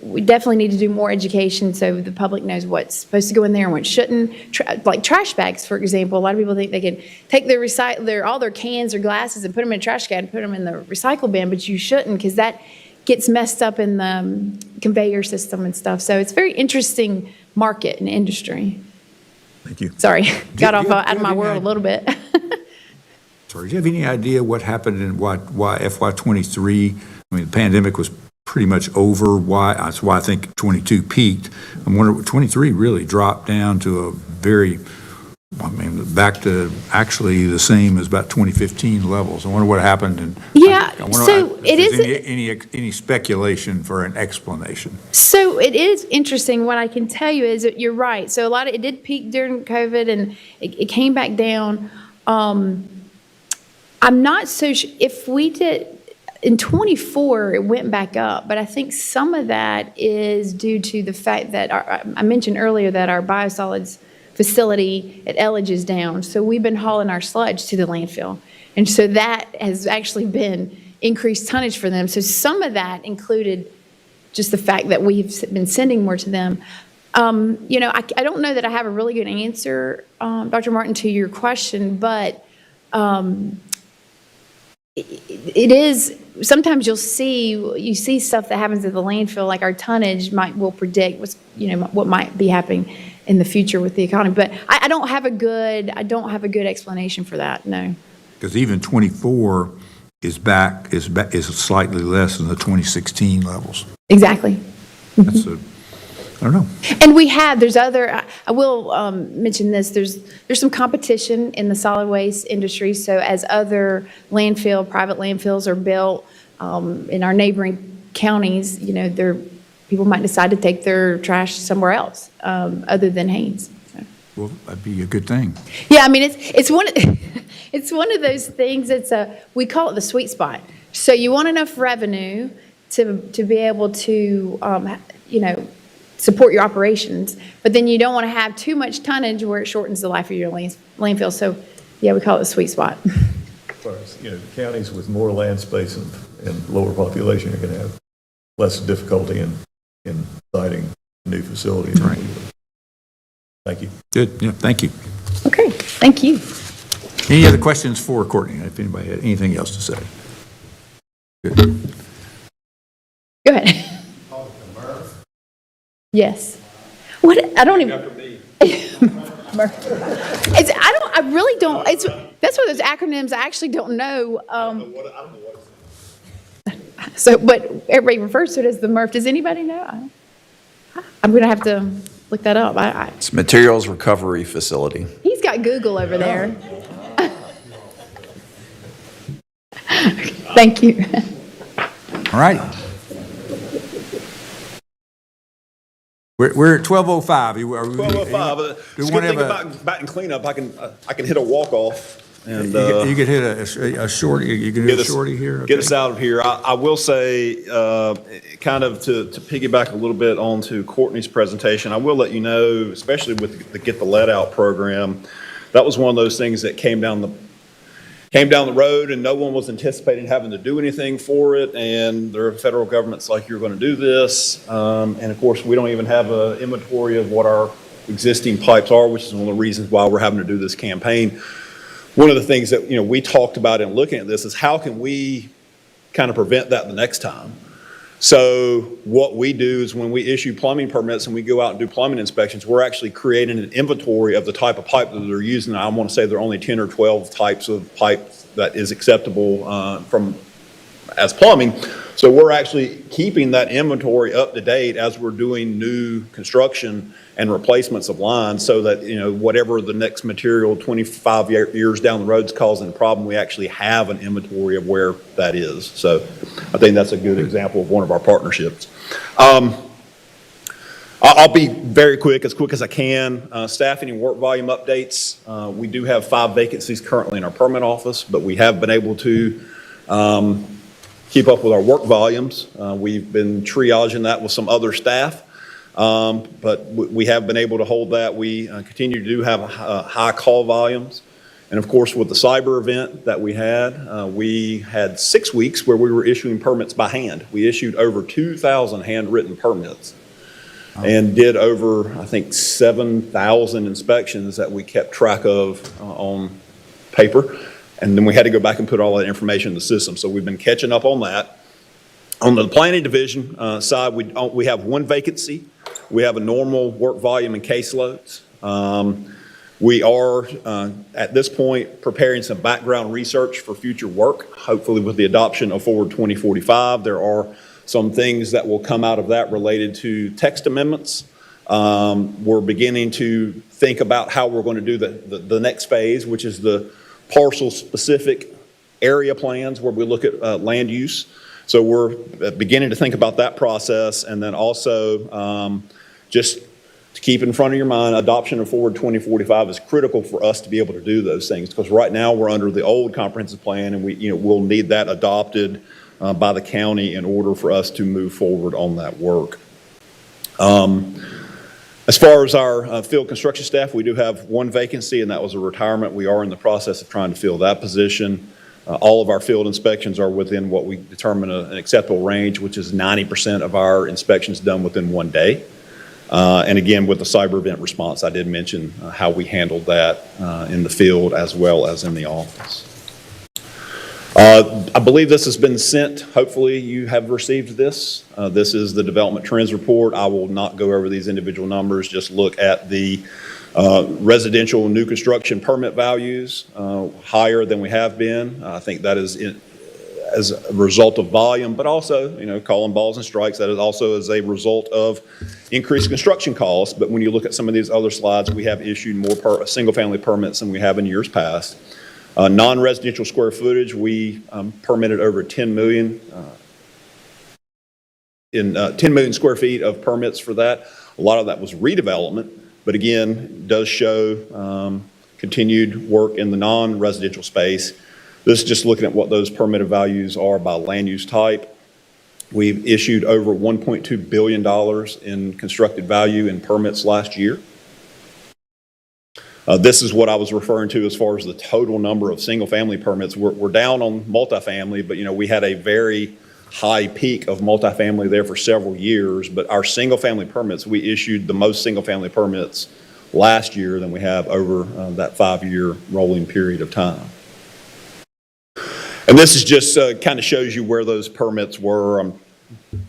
we definitely need to do more education so the public knows what's supposed to go in there and what shouldn't. Like trash bags, for example. A lot of people think they can take all their cans or glasses and put them in a trash can and put them in the recycle bin, but you shouldn't, because that gets messed up in the conveyor system and stuff. So it's a very interesting market and industry. Thank you. Sorry, got out of my world a little bit. Sorry, do you have any idea what happened in why FY '23? I mean, the pandemic was pretty much over. That's why I think '22 peaked. I'm wondering, '23 really dropped down to a very, back to actually the same as about 2015 levels. I wonder what happened. And Yeah, I wonder so it is. any speculation for an explanation. So it is interesting. What I can tell you is that you're right. So it did peak during COVID, and it came back down. I'm not so sure if we did. In '24, it went back up, but I think some of that is due to the fact that I mentioned earlier that our biosolids facility at Elledge is down. So we've been hauling our sludge to the landfill. And so that has actually been increased tonnage for them. So some of that included just the fact that we've been sending more to them. I don't know that I have a really good answer, Dr. Martin, to your question, but it is, sometimes you see stuff that happens at the landfill, like our tonnage will predict what might be happening. in the future with the economy. But I don't have a good explanation for that, no. Because even 24 is slightly less than the 2016 levels. Exactly. That's I don't know. And I will mention this, there's some competition in the solid waste industry. So as other private landfills are built in our neighboring counties, people might decide to take their trash somewhere else other than Haynes. Well, that'd be a good thing. Yeah, I mean, it's one of those things, we call it the sweet spot. So you want enough revenue to be able to, support your operations, but then you don't want to have too much tonnage where it shortens the life of your landfill. So, yeah, we call it the sweet spot. Counties with more land space and lower population are going to have less difficulty in siting a new facility. Right. Thank you. Good. Yeah, thank you. Okay, thank you. Any other questions for Courtney, if anybody had anything else to say? Good. Go ahead. Yes. What? I don't even. I really don't. That's one of those acronyms I actually don't know. I don't know what it is. So, but everybody refers to it as the MRF. Does anybody know? I'm going to have to look that up. It's Materials Recovery Facility. He's got Google over there. Thank you. All right. We're at 12:05. 12:05. Just good thing about batting cleanup, I can hit a walk-off. And you could hit a shorty. You can hit a shorty here. Okay. Get us out of here. I will say, kind of to piggyback a little bit onto Courtney's presentation, I will let you know, especially with the Get the Lead Out program, that was one of those things that came down the road and no one was anticipating having to do anything for it. And the federal government's like, you're going to do this. And of course, we don't even have an inventory of what our existing pipes are, which is one of the reasons why we're having to do this campaign. One of the things that, we talked about in looking at this is how can we kind of prevent that the next time? So what we do is when we issue plumbing permits and we go out and do plumbing inspections, we're actually creating an inventory of the type of pipe that they're using. I want to say there are only 10 or 12 types of pipe that is acceptable as plumbing. So we're actually keeping that inventory up to date as we're doing new construction and replacements of lines so that, whatever the next material 25 years down the road is causing a problem, we actually have an inventory of where that is. So I think that's a good example of one of our partnerships. I'll be very quick as I can. Staffing and work volume updates. We do have 5 vacancies currently in our permit office, but we have been able to keep up with our work volumes. We've been triaging that with some other staff. But we have been able to hold that. We continue to have high call volumes. And of course, with the cyber event that we had 6 weeks where we were issuing permits by hand. We issued over 2,000 handwritten permits and did over, I think, 7,000 inspections that we kept track of on paper. And then we had to go back and put all that information in the system. So we've been catching up on that. On the planning division side, we have 1 vacancy. We have a normal work volume and caseloads. We are, at this point, preparing some background research for future work, hopefully with the adoption of Forward 2045. There are some things that will come out of that related to text amendments. We're beginning to think about how we're going to do the next phase, which is the parcel-specific area plans where we look at land use. So we're beginning to think about that process, and then also just to keep in front of your mind, adoption of Forward 2045 is critical for us to be able to do those things, because right now we're under the old comprehensive plan, and we'll need that adopted by the county in order for us to move forward on that work. As far as our field construction staff, we do have 1 vacancy, and that was a retirement. We are in the process of trying to fill that position. All of our field inspections are within what we determine an acceptable range, which is 90% of our inspections done within 1 day. And again, with the cyber event response, I did mention how we handled that in the field as well as in the office. I believe this has been sent. Hopefully you have received this. This is the development trends report. I will not go over these individual numbers, just look at the residential new construction permit values, higher than we have been. I think that is as a result of volume, but also, calling balls and strikes, that is also as a result of increased construction costs. But when you look at some of these other slides, we have issued more single-family permits than we have in years past. Non-residential square footage, we permitted over 10 million square feet of permits for that. A lot of that was redevelopment, but again, does show continued work in the non-residential space. This is just looking at what those permitted values are by land use type. We've issued over $1.2 billion in constructed value in permits last year. This is what I was referring to as far as the total number of single-family permits. We're down on multifamily, but we had a very high peak of multifamily there for several years. But our single-family permits, we issued the most single-family permits last year than we have over that 5-year rolling period of time. And this is just kind of shows you where those permits were. I'm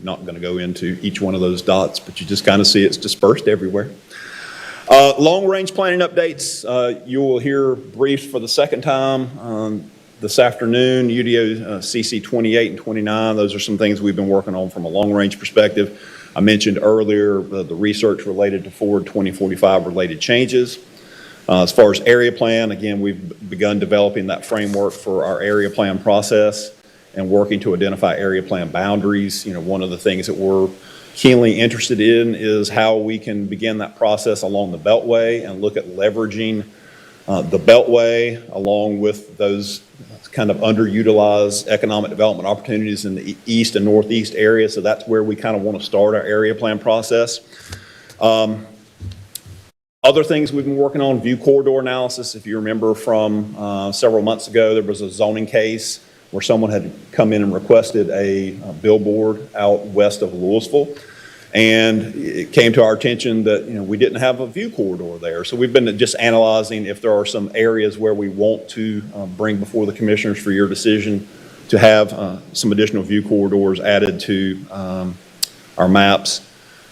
not going to go into each one of those dots, but you just kind of see it's dispersed everywhere. Long-range planning updates, you will hear briefed for the second time this afternoon. UDO CC 28 and 29, those are some things we've been working on from a long-range perspective. I mentioned earlier the research related to Forward 2045 related changes. As far as area plan, again, we've begun developing that framework for our area plan process and working to identify area plan boundaries. One of the things that we're keenly interested in is how we can begin that process along the Beltway and look at leveraging the Beltway along with those kind of underutilized economic development opportunities in the east and northeast area. So that's where we kind of want to start our area plan process. Other things we've been working on, view corridor analysis. If you remember from several months ago, there was a zoning case where someone had come in and requested a billboard out west of Louisville. And it came to our attention that we didn't have a view corridor there. So we've been just analyzing if there are some areas where we want to bring before the commissioners for your decision to have some additional view corridors added to our maps.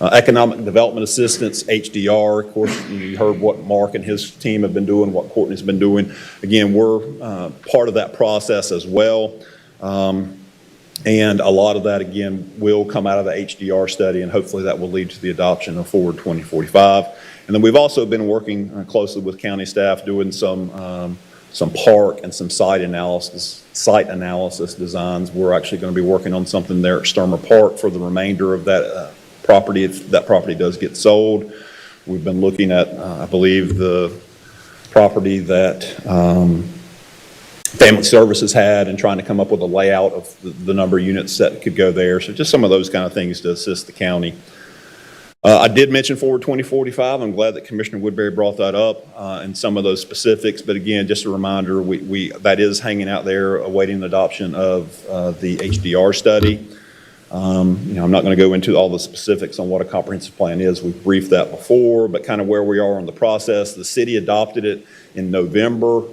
Economic Development Assistance, HDR, of course, you heard what Mark and his team have been doing, what Courtney's been doing. Again, we're part of that process as well. And a lot of that, again, will come out of the HDR study, and hopefully that will lead to the adoption of Forward 2045. And then we've also been working closely with county staff doing some park and some site analysis designs. We're actually going to be working on something there at Sturmer Park for the remainder of that property, if that property does get sold. We've been looking at, I believe, the property that Family Services had and trying to come up with a layout of the number of units that could go there. So just some of those kind of things to assist the county. I did mention Forward 2045. I'm glad that Commissioner Woodbury brought that up and some of those specifics. But again, just a reminder, that is hanging out there awaiting the adoption of the HDR study. I'm not going to go into all the specifics on what a comprehensive plan is. We've briefed that before, but kind of where we are in the process. The city adopted it in November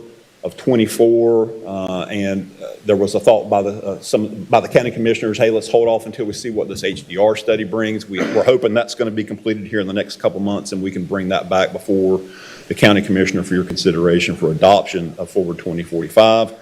of 24, and there was a thought by the county commissioners, hey, let's hold off until we see what this HDR study brings. We're hoping that's going to be completed here in the next couple months, and we can bring that back before the county commissioner for your consideration for adoption of Forward 2045.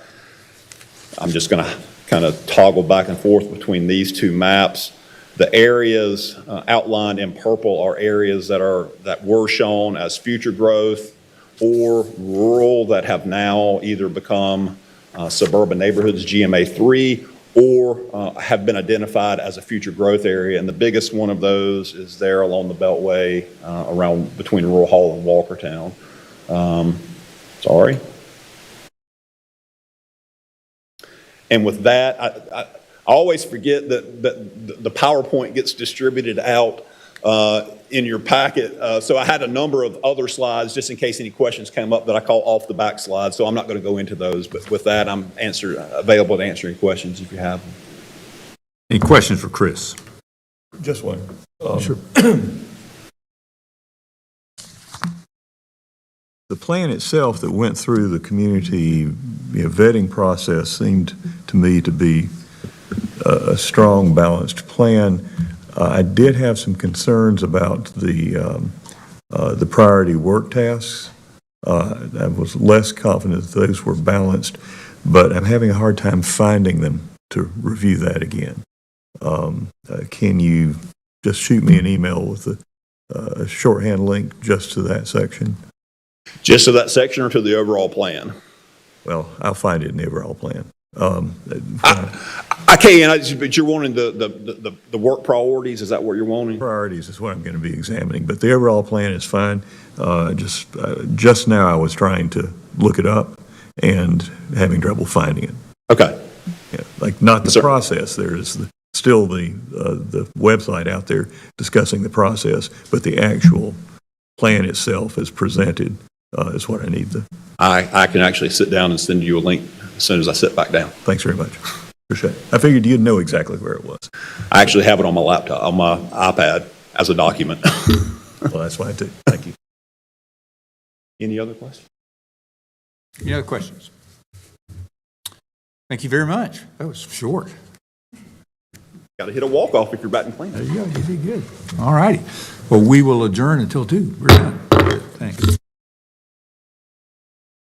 I'm just going to kind of toggle back and forth between these two maps. The areas outlined in purple are areas that were shown as future growth or rural that have now either become suburban neighborhoods, GMA3, or have been identified as a future growth area. And the biggest one of those is there along the Beltway around between Rural Hall and Walkertown. Sorry. And with that, I always forget that the PowerPoint gets distributed out in your packet. So I had a number of other slides just in case any questions came up that I call off the back slides. So I'm not going to go into those. But with that, I'm available to answer any questions if you have them. Any questions for Chris? Just one. Sure. the plan itself that went through the community vetting process seemed to me to be a strong, balanced plan. I did have some concerns about the priority work tasks. I was less confident that those were balanced, but I'm having a hard time finding them to review that again. Can you just shoot me an email with a shorthand link just to that section? Just to that section or to the overall plan? Well, I'll find it in the overall plan. I can, but you're wanting the work priorities, is that what you're wanting? Priorities is what I'm going to be examining, but the overall plan is fine. Just now I was trying to look it up and having trouble finding it. Okay. Yeah, like not the Sir. process. There is still the website out there discussing the process, but the actual plan itself as presented is what I need. I can actually sit down and send you a link as soon as I sit back down. Thanks very much. Appreciate it. I figured you'd know exactly where it was. I actually have it on my laptop, on my iPad as a document. Well, that's why I did. Thank you. Any other questions? Any other questions? Thank you very much. That was short. Got to hit a walk-off if you're batting clean. There you go. You did good. All righty. Well, we will adjourn until 2. We're done. Thanks.